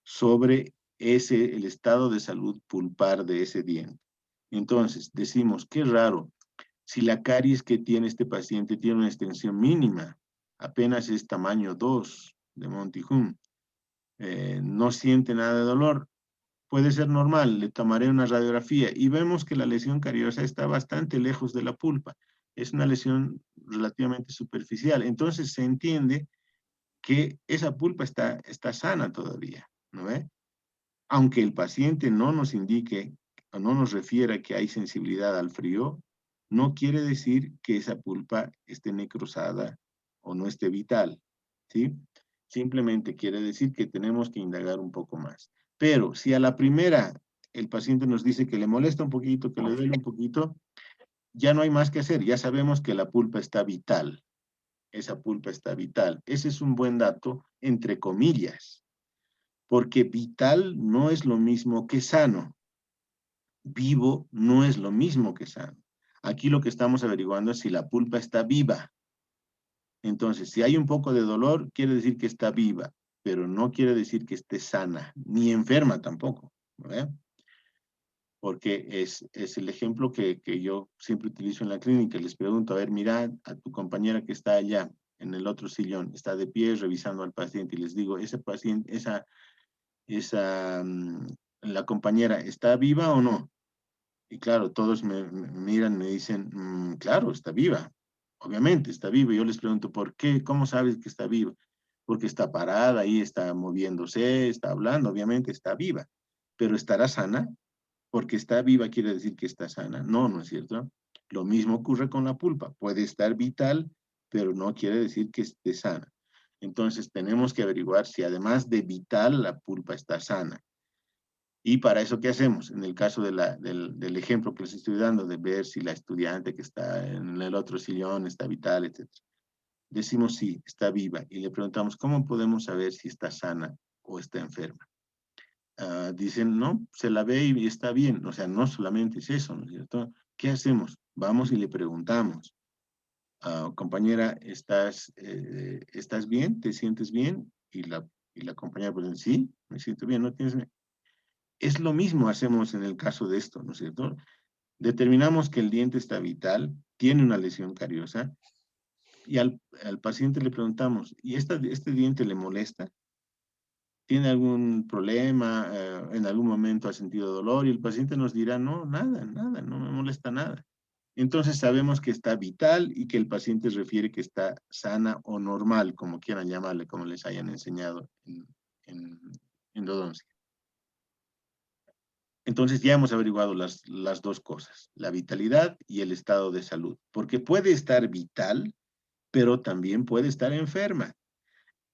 sobre el estado de salud pulpar de ese diente. Entonces, decimos, qué raro, si la caries que tiene este paciente tiene una extensión mínima, apenas es tamaño 2 de Monty-Hunt, no siente nada de dolor, puede ser normal, le tomaré una radiografía y vemos que la lesión cariosa está bastante lejos de la pulpa. Es una lesión relativamente superficial. Entonces se entiende que esa pulpa está sana todavía, ¿no ve? Aunque el paciente no nos indique o no nos refiera que hay sensibilidad al frío, no quiere decir que esa pulpa esté necrosada o no esté vital, ¿sí? Simplemente quiere decir que tenemos que indagar un poco más. Pero si a la primera el paciente nos dice que le molesta un poquito, que le duele un poquito, ya no hay más que hacer, ya sabemos que la pulpa está vital. esa pulpa está vital. Ese es un buen dato, entre comillas, porque vital no es lo mismo que sano. Vivo no es lo mismo que sano. Aquí lo que estamos averiguando es si la pulpa está viva. Entonces, si hay un poco de dolor, quiere decir que está viva, pero no quiere decir que esté sana, ni enferma tampoco, ¿verdad? Porque es el ejemplo que yo siempre utilizo en la clínica. Les pregunto, a ver, mira a tu compañera que está allá en el otro sillón, está de pie revisando al paciente y les digo, ese paciente, la compañera, ¿está viva o no? Y claro, todos me miran, me dicen, claro, está viva. Obviamente está viva. Yo les pregunto, ¿por qué? ¿Cómo sabes que está viva? Porque está parada ahí, está moviéndose, está hablando, obviamente está viva. Pero ¿estará sana? Porque está viva quiere decir que está sana. No, no es cierto. Lo mismo ocurre con la pulpa. Puede estar vital, pero no quiere decir que esté sana. Entonces tenemos que averiguar si además de vital la pulpa está sana. Y para eso, ¿qué hacemos? En el caso del ejemplo que les estoy dando, de ver si la estudiante que está en el otro sillón está vital, etc. Decimos sí, está viva. Y le preguntamos, ¿cómo podemos saber si está sana o está enferma? Dicen, no, se la ve y está bien. O sea, no solamente es eso, ¿no es cierto? ¿Qué hacemos? Vamos y le preguntamos, compañera, ¿estás bien? ¿Te sientes bien? Y la compañera pues dice, sí, me siento bien, no tienes... Es lo mismo hacemos en el caso de esto, ¿no es cierto? Determinamos que el diente está vital, tiene una lesión cariosa, y al paciente le preguntamos, ¿y este diente le molesta? ¿Tiene algún problema? ¿En algún momento ha sentido dolor? Y el paciente nos dirá, no, nada, nada, no me molesta nada. Entonces sabemos que está vital y que el paciente refiere que está sana o normal, como quieran llamarle, como les hayan enseñado en endodoncia. Entonces ya hemos averiguado las dos cosas, la vitalidad y el estado de salud, porque puede estar vital, pero también puede estar enferma.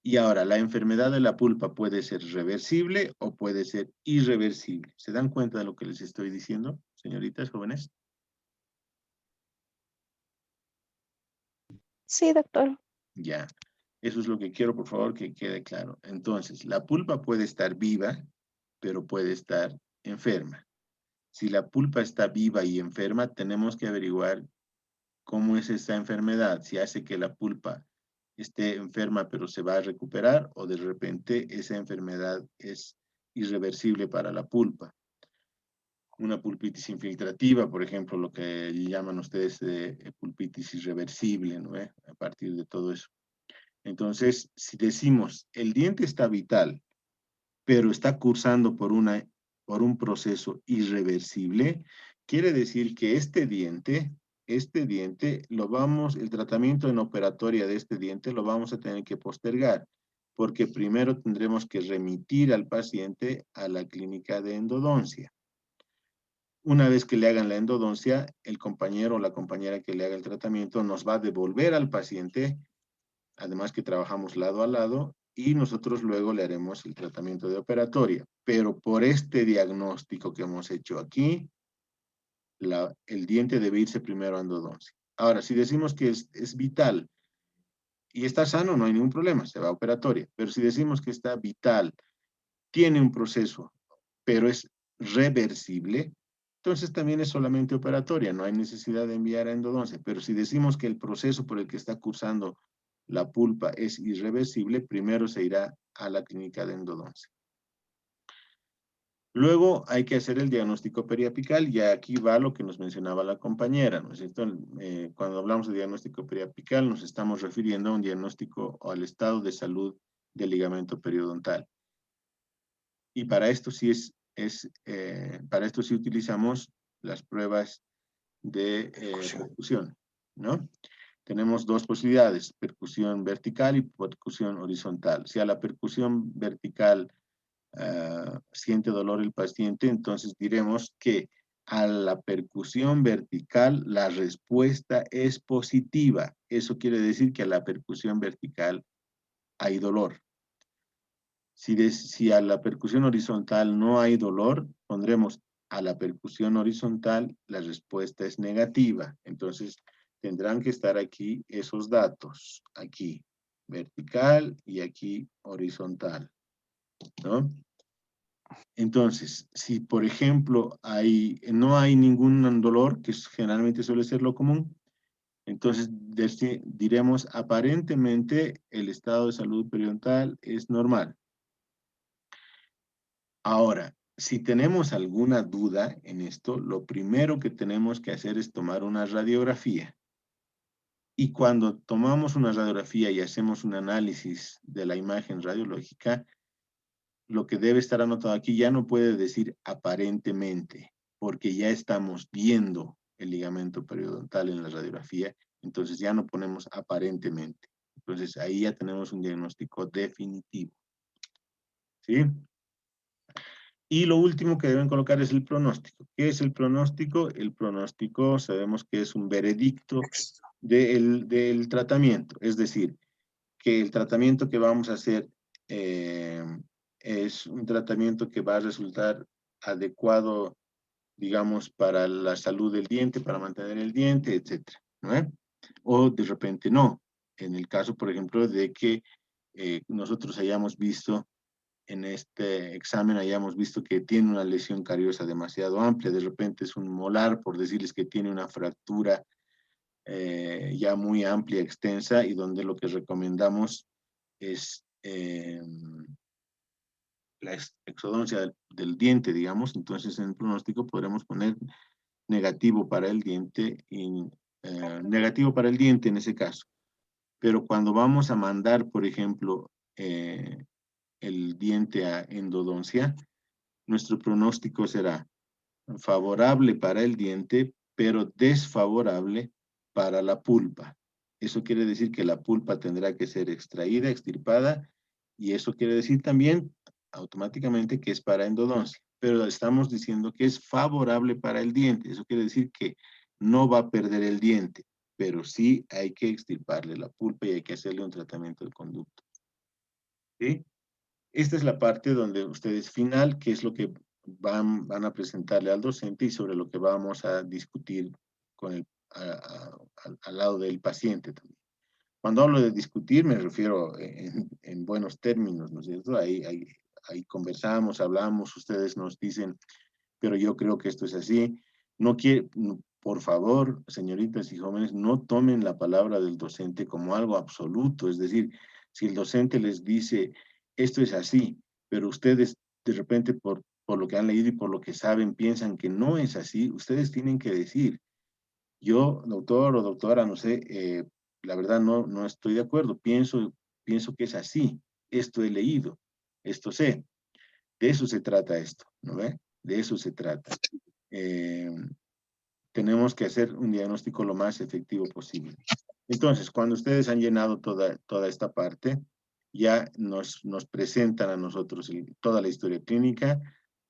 Y ahora, la enfermedad de la pulpa puede ser reversible o puede ser irreversible. ¿Se dan cuenta de lo que les estoy diciendo, señoritas jóvenes? Sí, doctor. Ya, eso es lo que quiero, por favor, que quede claro. Entonces, la pulpa puede estar viva, pero puede estar enferma. Si la pulpa está viva y enferma, tenemos que averiguar cómo es esta enfermedad, si hace que la pulpa esté enferma pero se va a recuperar o de repente esa enfermedad es irreversible para la pulpa. Una pulpitis infiltrativa, por ejemplo, lo que llaman ustedes de pulpitis irreversible, ¿no? A partir de todo eso. Entonces, si decimos, el diente está vital, pero está cursando por un proceso irreversible, quiere decir que este diente el tratamiento en operatoria de este diente lo vamos a tener que postergar, porque primero tendremos que remitir al paciente a la clínica de endodoncia. Una vez que le hagan la endodoncia, el compañero o la compañera que le haga el tratamiento nos va a devolver al paciente, además que trabajamos lado a lado, y nosotros luego le haremos el tratamiento de operatoria. Pero por este diagnóstico que hemos hecho aquí, el diente debe irse primero a endodoncia. Ahora, si decimos que es vital y está sano, no hay ningún problema, se va a operatoria. Pero si decimos que está vital, tiene un proceso, pero es reversible, entonces también es solamente operatoria, no hay necesidad de enviar a endodoncia. Pero si decimos que el proceso por el que está cursando la pulpa es irreversible, primero se irá a la clínica de endodoncia. Luego hay que hacer el diagnóstico periapical y aquí va lo que nos mencionaba la compañera, ¿no es cierto? Cuando hablamos de diagnóstico periapical nos estamos refiriendo a un diagnóstico o al estado de salud del ligamento periodontal. Y para esto sí para esto sí utilizamos las pruebas de percusión, ¿no? Tenemos dos posibilidades, percusión vertical y percusión horizontal. Si a la percusión vertical siente dolor el paciente, entonces diremos que a la percusión vertical la respuesta es positiva. Eso quiere decir que a la percusión vertical hay dolor. Si a la percusión horizontal no hay dolor, pondremos a la percusión horizontal la respuesta es negativa. Entonces tendrán que estar aquí esos datos, aquí, vertical y aquí horizontal, ¿no? Entonces, si por ejemplo no hay ningún dolor, que generalmente suele ser lo común, entonces diremos aparentemente el estado de salud periodontal es normal. Ahora, si tenemos alguna duda en esto, lo primero que tenemos que hacer es tomar una radiografía. Y cuando tomamos una radiografía y hacemos un análisis de la imagen radiológica, lo que debe estar anotado aquí ya no puede decir aparentemente, porque ya estamos viendo el ligamento periodontal en la radiografía, entonces ya no ponemos aparentemente. Entonces ahí ya tenemos un diagnóstico definitivo. ¿Sí? Y lo último que deben colocar es el pronóstico. ¿Qué es el pronóstico? El pronóstico sabemos que es un veredicto del tratamiento, es decir, que el tratamiento que vamos a hacer es un tratamiento que va a resultar adecuado, digamos, para la salud del diente, para mantener el diente, etcétera, ¿no? O de repente no. En el caso, por ejemplo, de que nosotros hayamos visto en este examen hayamos visto que tiene una lesión cariosa demasiado amplia, de repente es un molar, por decirles que tiene una fractura ya muy amplia, extensa, y donde lo que recomendamos es la exodoncia del diente, digamos. Entonces en el pronóstico podremos poner negativo para el diente, y negativo para el diente en ese caso. Pero cuando vamos a mandar, por ejemplo, el diente a endodoncia, nuestro pronóstico será favorable para el diente, pero desfavorable para la pulpa. Eso quiere decir que la pulpa tendrá que ser extraída, extirpada, y eso quiere decir también automáticamente que es para endodoncia. Pero estamos diciendo que es favorable para el diente. Eso quiere decir que no va a perder el diente, pero sí hay que extirparle la pulpa y hay que hacerle un tratamiento del conducto. ¿Sí? Esta es la parte donde ustedes final, que es lo que van a presentarle al docente y sobre lo que vamos a discutir con al lado del paciente también. Cuando hablo de discutir me refiero en buenos términos, ¿no es cierto? Ahí conversamos, hablamos, ustedes nos dicen, pero yo creo que esto es así. Por favor, señoritas y jóvenes, no tomen la palabra del docente como algo absoluto. Es decir, si el docente les dice, esto es así, pero ustedes de repente por lo que han leído y por lo que saben piensan que no es así, ustedes tienen que decir, yo, doctor o doctora, no sé, la verdad no estoy de acuerdo, pienso que es así, esto he leído, esto sé. De eso se trata esto, ¿no ve? De eso se trata. Tenemos que hacer un diagnóstico lo más efectivo posible. Entonces, cuando ustedes han llenado toda esta parte, ya nos presentan a nosotros toda la historia clínica,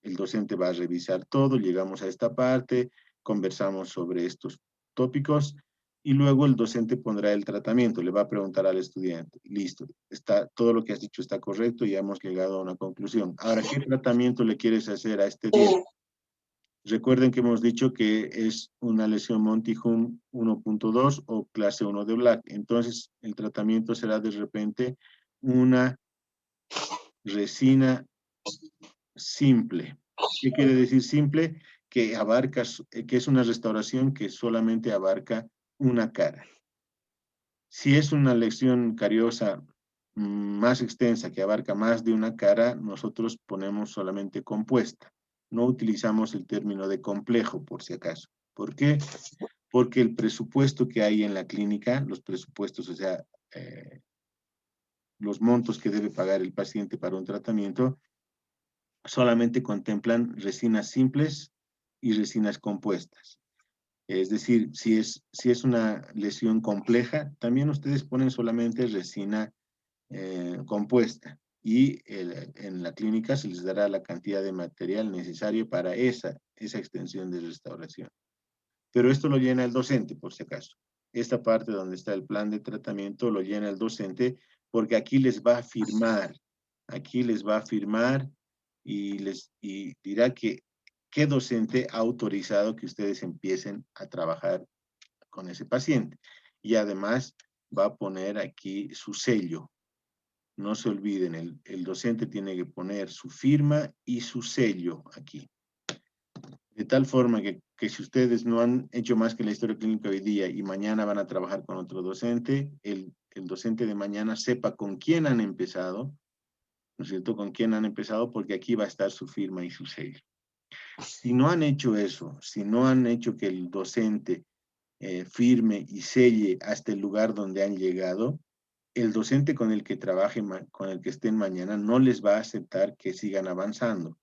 el docente va a revisar todo, llegamos a esta parte, conversamos sobre estos tópicos y luego el docente pondrá el tratamiento, le va a preguntar al estudiante, listo, todo lo que has dicho está correcto, ya hemos llegado a una conclusión. Ahora, ¿qué tratamiento le quieres hacer a este diente? Recuerden que hemos dicho que es una lesión Monty-Hum 1.2 o clase 1 de Black. Entonces, el tratamiento será de repente una resina simple. ¿Qué quiere decir simple? Que es una restauración que solamente abarca una cara. Si es una lesión cariosa más extensa que abarca más de una cara, nosotros ponemos solamente compuesta. No utilizamos el término de complejo, por si acaso. ¿Por qué? Porque el presupuesto que hay en la clínica, los presupuestos, o sea, los montos que debe pagar el paciente para un tratamiento, solamente contemplan resinas simples y resinas compuestas. Es decir, si es una lesión compleja, también ustedes ponen solamente resina compuesta y en la clínica se les dará la cantidad de material necesario para esa extensión de restauración. Pero esto lo llena el docente, por si acaso. Esta parte donde está el plan de tratamiento lo llena el docente porque aquí les va a firmar y dirá que qué docente ha autorizado que ustedes empiecen a trabajar con ese paciente. Y además va a poner aquí su sello. No se olviden, el docente tiene que poner su firma y su sello aquí. De tal forma que si ustedes no han hecho más que la historia clínica hoy día y mañana van a trabajar con otro docente, el docente de mañana sepa con quién han empezado, ¿no es cierto? Con quién han empezado, porque aquí va a estar su firma y su sello. Si no han hecho eso, si no han hecho que el docente firme y selle hasta el lugar donde han llegado, el docente con el que trabajen, con el que estén mañana, no les va a aceptar que sigan avanzando,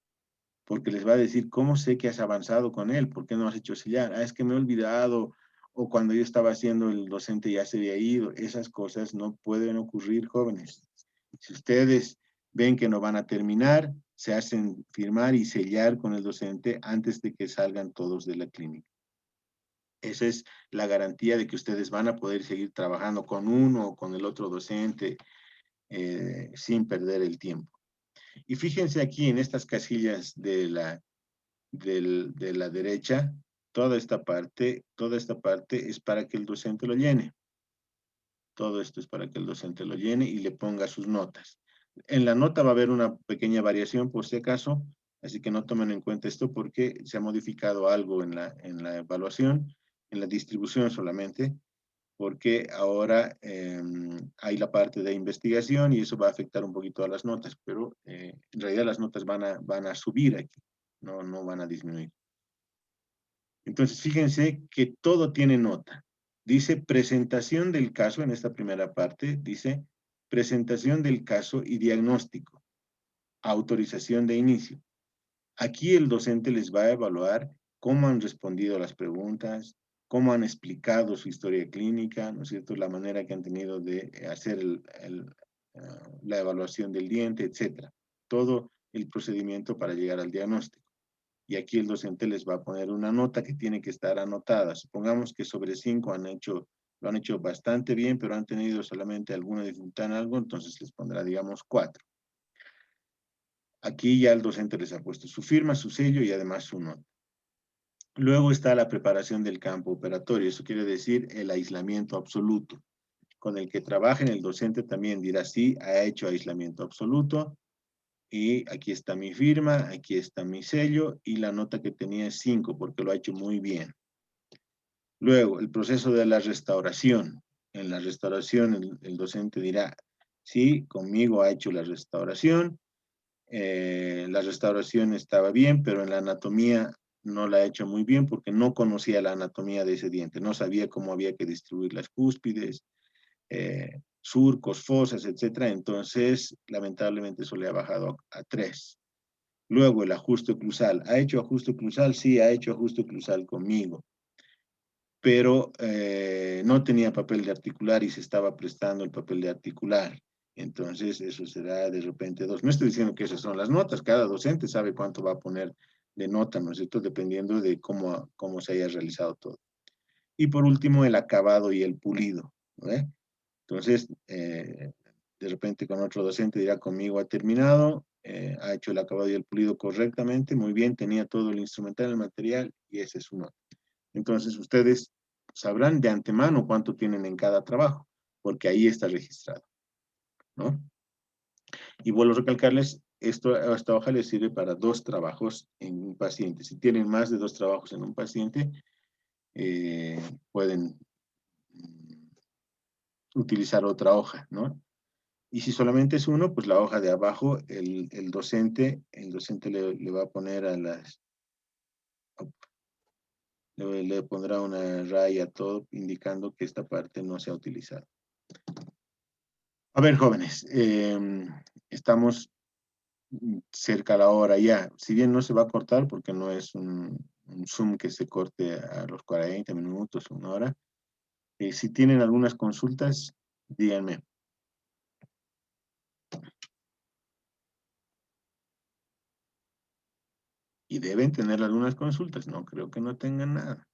porque les va a decir, ¿cómo sé que has avanzado con él? ¿Por qué no has hecho sellar? Ah, es que me he olvidado, o cuando yo estaba haciendo el docente ya se había ido. Esas cosas no pueden ocurrir, jóvenes. Si ustedes ven que no van a terminar, se hacen firmar y sellar con el docente antes de que salgan todos de la clínica. Esa es la garantía de que ustedes van a poder seguir trabajando con uno o con el otro docente sin perder el tiempo. Y fíjense aquí en estas casillas de la derecha, toda esta parte es para que el docente lo llene. Todo esto es para que el docente lo llene y le ponga sus notas. En la nota va a haber una pequeña variación por si acaso, así que no tomen en cuenta esto porque se ha modificado algo en la evaluación, en la distribución solamente, porque ahora hay la parte de investigación y eso va a afectar un poquito a las notas, pero en realidad las notas van a subir aquí, no van a disminuir. Entonces, fíjense que todo tiene nota. Dice presentación del caso, en esta primera parte, dice presentación del caso y diagnóstico, autorización de inicio. Aquí el docente les va a evaluar cómo han respondido a las preguntas, cómo han explicado su historia clínica, ¿no es cierto?, la manera que han tenido de hacer la evaluación del diente, etcétera. Todo el procedimiento para llegar al diagnóstico. Y aquí el docente les va a poner una nota que tiene que estar anotada. Supongamos que sobre 5 lo han hecho bastante bien, pero han tenido solamente alguna dificultad en algo, entonces les pondrá, digamos, 4. Aquí ya el docente les ha puesto su firma, su sello y además su nota. Luego está la preparación del campo operatorio, eso quiere decir el aislamiento absoluto. Con el que trabajen, el docente también dirá, sí, ha hecho aislamiento absoluto, y aquí está mi firma, aquí está mi sello, y la nota que tenía es 5, porque lo ha hecho muy bien. Luego, el proceso de la restauración. En la restauración, el docente dirá, sí, conmigo ha hecho la restauración estaba bien, pero en la anatomía no la ha hecho muy bien porque no conocía la anatomía de ese diente, no sabía cómo había que distribuir las cúspides, surcos, fosas, etcétera. Entonces, lamentablemente eso le ha bajado a 3. Luego, el ajuste oclusal. ¿Ha hecho ajuste oclusal? Sí, ha hecho ajuste oclusal conmigo. Pero no tenía papel de articular y se estaba prestando el papel de articular. Entonces, eso será de repente 2. No estoy diciendo que esas son las notas. Cada docente sabe cuánto va a poner de nota, ¿no es cierto?, dependiendo de cómo se haya realizado todo. Y por último, el acabado y el pulido, ¿no? Entonces, de repente con otro docente dirá, conmigo ha terminado, ha hecho el acabado y el pulido correctamente, muy bien, tenía todo el instrumental, el material, y ese es su nota. Entonces, ustedes sabrán de antemano cuánto tienen en cada trabajo, porque ahí está registrado, ¿no? Y vuelvo a recalcarles, esta hoja les sirve para 2 trabajos en un paciente. Si tienen más de 2 trabajos en un paciente, pueden utilizar otra hoja, ¿no? Y si solamente es uno, pues la hoja de abajo, el docente le va a poner a las... Le pondrá una raya todo indicando que esta parte no se ha utilizado. A ver, jóvenes, estamos cerca a la hora ya. Si bien no se va a cortar porque no es un Zoom que se corte a los 40 minutos, 1 hora. Si tienen algunas consultas, díganme. Y deben tener algunas consultas, no creo que no tengan nada.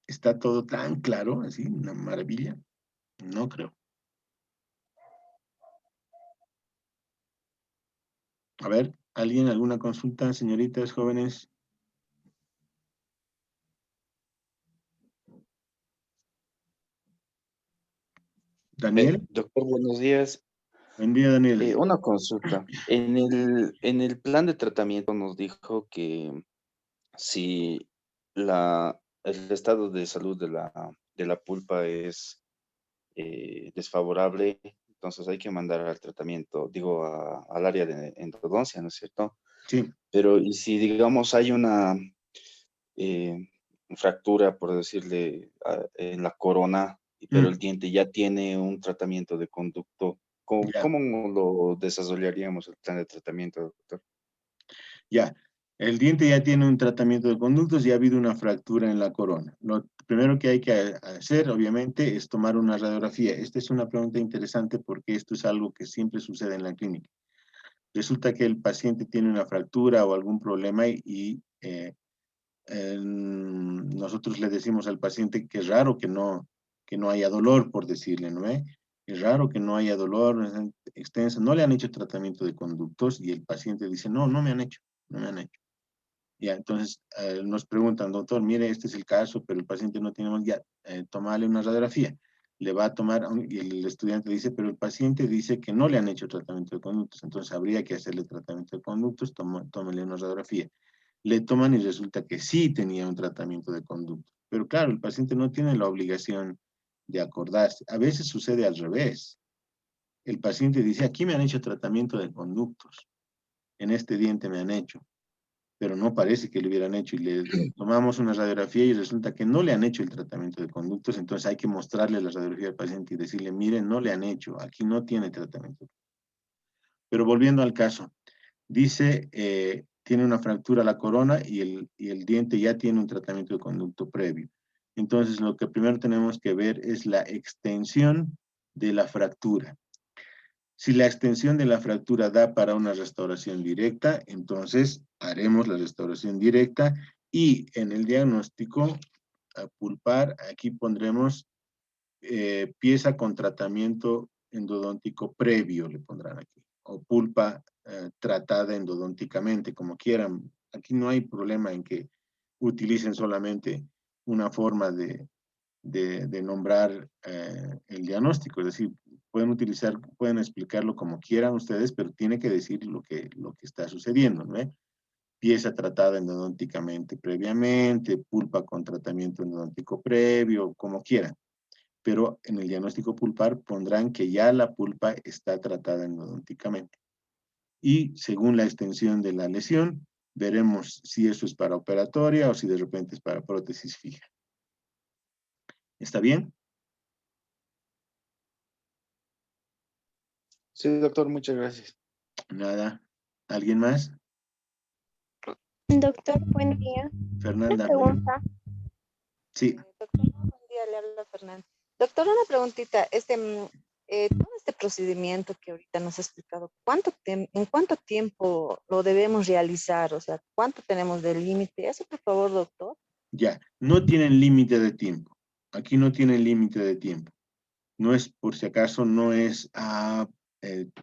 ¿Está todo tan claro, así, una maravilla? No creo. A ver, ¿Alguien, alguna consulta, señoritas, jóvenes? Daniel. Doctor, buenos días. Buen día, Daniel. Una consulta. En el plan de tratamiento nos dijo que si el estado de salud de la pulpa es desfavorable, entonces hay que mandar al tratamiento, digo, al área de endodoncia, ¿no es cierto? Sí, Pero, y si, digamos, hay una eh, fractura, por decirle, en la corona, pero el diente ya tiene un tratamiento de conducto, ¿cómo, ya, cómo lo desarrollaríamos el plan de tratamiento, doctor? ya. El diente ya tiene un tratamiento de conductos y ha habido una fractura en la corona. Lo primero que hay que hacer, obviamente, es tomar una radiografía. Esta es una pregunta interesante porque esto es algo que siempre sucede en la clínica. Resulta que el paciente tiene una fractura o algún problema nosotros le decimos al paciente que es raro que no haya dolor, por decirle, ¿no ve? Es raro que no haya dolor extenso. No le han hecho tratamiento de conductos y el paciente dice, no, no me han hecho, no me han hecho. Ya, entonces nos preguntan, doctor, mire, este es el caso, pero el paciente no tiene más, ya, tomarle una radiografía. Le va a tomar, y el estudiante dice, pero el paciente dice que no le han hecho tratamiento de conductos, entonces habría que hacerle tratamiento de conductos, tómale una radiografía. Le toman y resulta que sí tenía un tratamiento de conductos. Pero claro, el paciente no tiene la obligación de acordarse. A veces sucede al revés. El paciente dice, aquí me han hecho tratamiento de conductos, en este diente me han hecho, pero no parece que le hubieran hecho y le tomamos una radiografía y resulta que no le han hecho el tratamiento de conductos, entonces hay que mostrarle la radiografía al paciente y decirle, miren, no le han hecho, aquí no tiene tratamiento. Pero volviendo al caso, dice, tiene una fractura a la corona y el diente ya tiene un tratamiento de conducto previo. Entonces, lo que primero tenemos que ver es la extensión de la fractura. Si la extensión de la fractura da para una restauración directa, entonces haremos la restauración directa y en el diagnóstico a pulpar, aquí pondremos pieza con tratamiento endodóntico previo, le pondrán aquí, o pulpa tratada endodónticamente, como quieran. Aquí no hay problema en que utilicen solamente una forma de nombrar el diagnóstico, es decir, pueden explicarlo como quieran ustedes, pero tiene que decir lo que está sucediendo, ¿no? Pieza tratada endodónticamente previamente, pulpa con tratamiento endodóntico previo, como quieran. Pero en el diagnóstico pulpar pondrán que ya la pulpa está tratada endodónticamente. Y según la extensión de la lesión, veremos si eso es para operatoria o si de repente es para prótesis fija. ¿Está bien? Sí, doctor, muchas gracias. Nada. ¿Alguien más? Doctor, buen día. Una Fernanda. pregunta. Sí, Doctor, buen día, le habla Fernanda. Doctor, una preguntita. Todo este procedimiento que ahorita nos ha explicado, ¿en cuánto tiempo lo debemos realizar? O sea, ¿cuánto tenemos de límite? Eso, por favor, doctor. ya. No tienen límite de tiempo. Aquí no tienen límite de tiempo. No es, por si acaso, no es,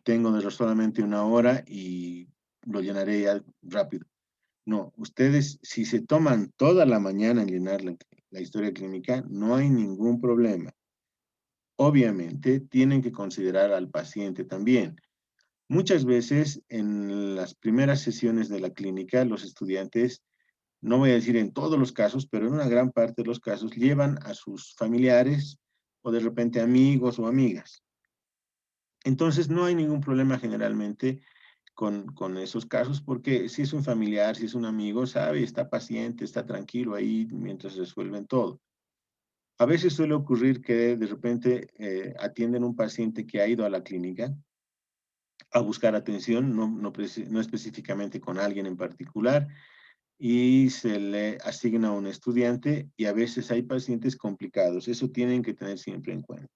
tengo solamente una hora y lo llenaré ya rápido. No, ustedes, si se toman toda la mañana en llenar la historia clínica, no hay ningún problema. Obviamente, tienen que considerar al paciente también. Muchas veces, en las primeras sesiones de la clínica, los estudiantes, no voy a decir en todos los casos, pero en una gran parte de los casos, llevan a sus familiares o de repente amigos o amigas. Entonces, no hay ningún problema generalmente con esos casos, porque si es un familiar, si es un amigo, sabe, está paciente, está tranquilo ahí mientras resuelven todo. A veces suele ocurrir que de repente atienden un paciente que ha ido a la clínica a buscar atención, no específicamente con alguien en particular, y se le asigna a un estudiante y a veces hay pacientes complicados. Eso tienen que tener siempre en cuenta.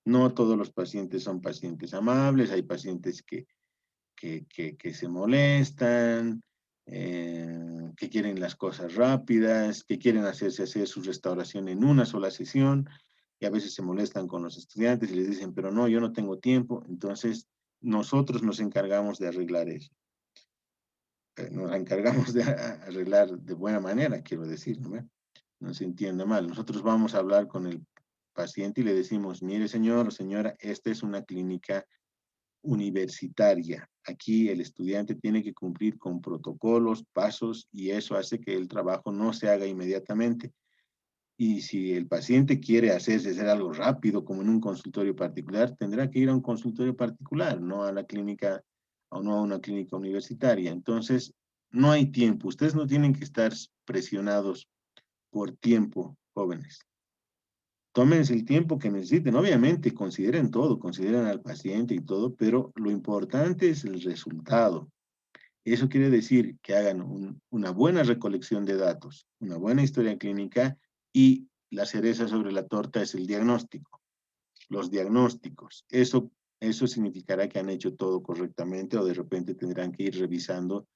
No todos los pacientes son pacientes amables, hay pacientes que se molestan, que quieren las cosas rápidas, que quieren hacer su restauración en una sola sesión, y a veces se molestan con los estudiantes y les dicen, pero no, yo no tengo tiempo, entonces nosotros nos encargamos de arreglar eso. nos encargamos de arreglar de buena manera, quiero decir, ¿no ve? No se entienda mal. Nosotros vamos a hablar con el paciente y le decimos, mire señor o señora, esta es una clínica universitaria. Aquí el estudiante tiene que cumplir con protocolos, pasos, y eso hace que el trabajo no se haga inmediatamente. Y si el paciente quiere hacer algo rápido, como en un consultorio particular, tendrá que ir a un consultorio particular, no a la clínica, o no a una clínica universitaria. Entonces, no hay tiempo. Ustedes no tienen que estar presionados por tiempo, jóvenes. Tómense el tiempo que necesiten. Obviamente, consideren todo, consideren al paciente y todo, pero lo importante es el resultado. Eso quiere decir que hagan una buena recolección de datos, una buena historia clínica, y la cereza sobre la torta es el diagnóstico, los diagnósticos. Eso significará que han hecho todo correctamente o de repente tendrán que ir revisando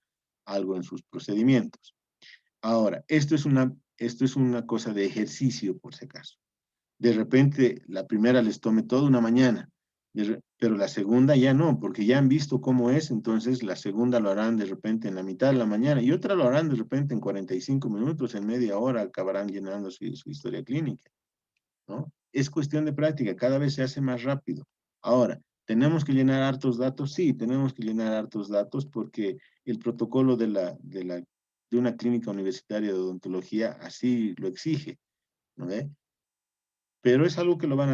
algo en sus procedimientos. Ahora, esto es una cosa de ejercicio, por si acaso. De repente, la primera les tome toda una mañana, pero la segunda ya no, porque ya han visto cómo es, entonces la segunda lo harán de repente en la mitad de la mañana y otra lo harán de repente en 45 minutos, en media hora acabarán llenando su historia clínica, ¿no? Es cuestión de práctica, cada vez se hace más rápido. Ahora, ¿tenemos que llenar hartos datos? Sí, tenemos que llenar hartos datos porque el protocolo de una clínica universitaria de odontología así lo exige, ¿no ve? Pero es algo que van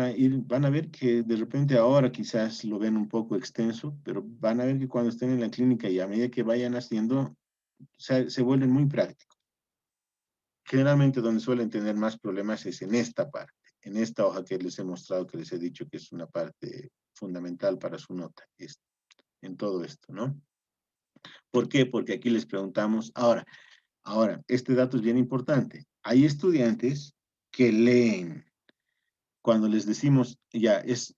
a ver que de repente ahora quizás lo ven un poco extenso, pero van a ver que cuando estén en la clínica y a medida que vayan haciendo, se vuelven muy prácticos. Generalmente donde suelen tener más problemas es en esta parte, en esta hoja que les he mostrado, que les he dicho que es una parte fundamental para su nota, en todo esto, ¿no? ¿Por qué? Porque aquí les preguntamos, ahora, este dato es bien importante. Hay estudiantes que leen. Cuando les decimos, ya, es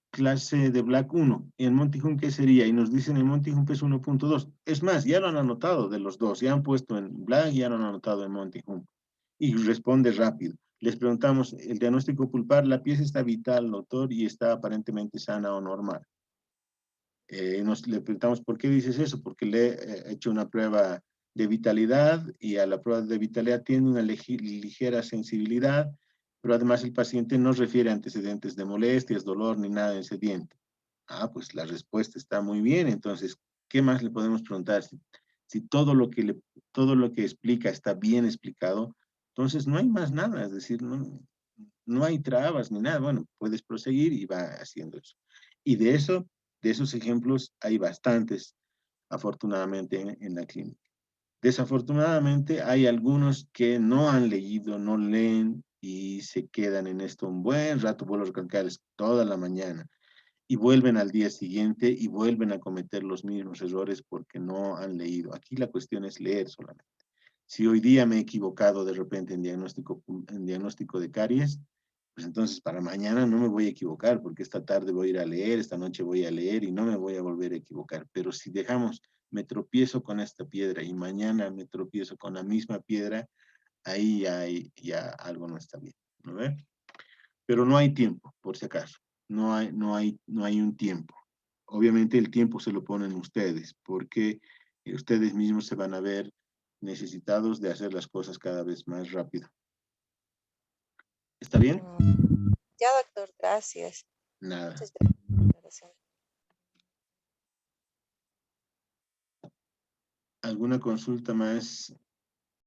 clase de Black 1, ¿en Monty Hum qué sería? Y nos dicen, en Monty Hum es 1.2. Es más, ya lo han anotado de los dos, ya han puesto en Black y ya lo han anotado en Monty Hum. Y responde rápido. Les preguntamos, el diagnóstico pulpar, la pieza está vital, doctor, y está aparentemente sana o normal. Le preguntamos, ¿por qué dices eso? Porque le he hecho una prueba de vitalidad y a la prueba de vitalidad tiene una ligera sensibilidad, pero además el paciente no refiere a antecedentes de molestias, dolor ni nada en ese diente. Ah, pues la respuesta está muy bien. Entonces, ¿qué más le podemos preguntar? Si todo lo que explica está bien explicado, entonces no hay más nada, es decir, no hay trabas ni nada. Bueno, puedes proseguir y va haciendo eso. Y de esos ejemplos hay bastantes, afortunadamente, en la clínica. Desafortunadamente, hay algunos que no han leído, no leen y se quedan en esto un buen rato, vuelvo a recalcarles, toda la mañana, y vuelven al día siguiente y vuelven a cometer los mismos errores porque no han leído. Aquí la cuestión es leer solamente. Si hoy día me he equivocado de repente en diagnóstico de caries, pues entonces para mañana no me voy a equivocar, porque esta tarde voy a ir a leer, esta noche voy a leer y no me voy a volver a equivocar. Pero si dejamos, me tropiezo con esta piedra y mañana me tropiezo con la misma piedra, ahí ya algo no está bien, ¿no ve? Pero no hay tiempo, por si acaso. No hay un tiempo. Obviamente el tiempo se lo ponen ustedes, porque ustedes mismos se van a ver necesitados de hacer las cosas cada vez más rápido. ¿Está bien? Ya, doctor, gracias. Nada. Muchas gracias. ¿Alguna consulta más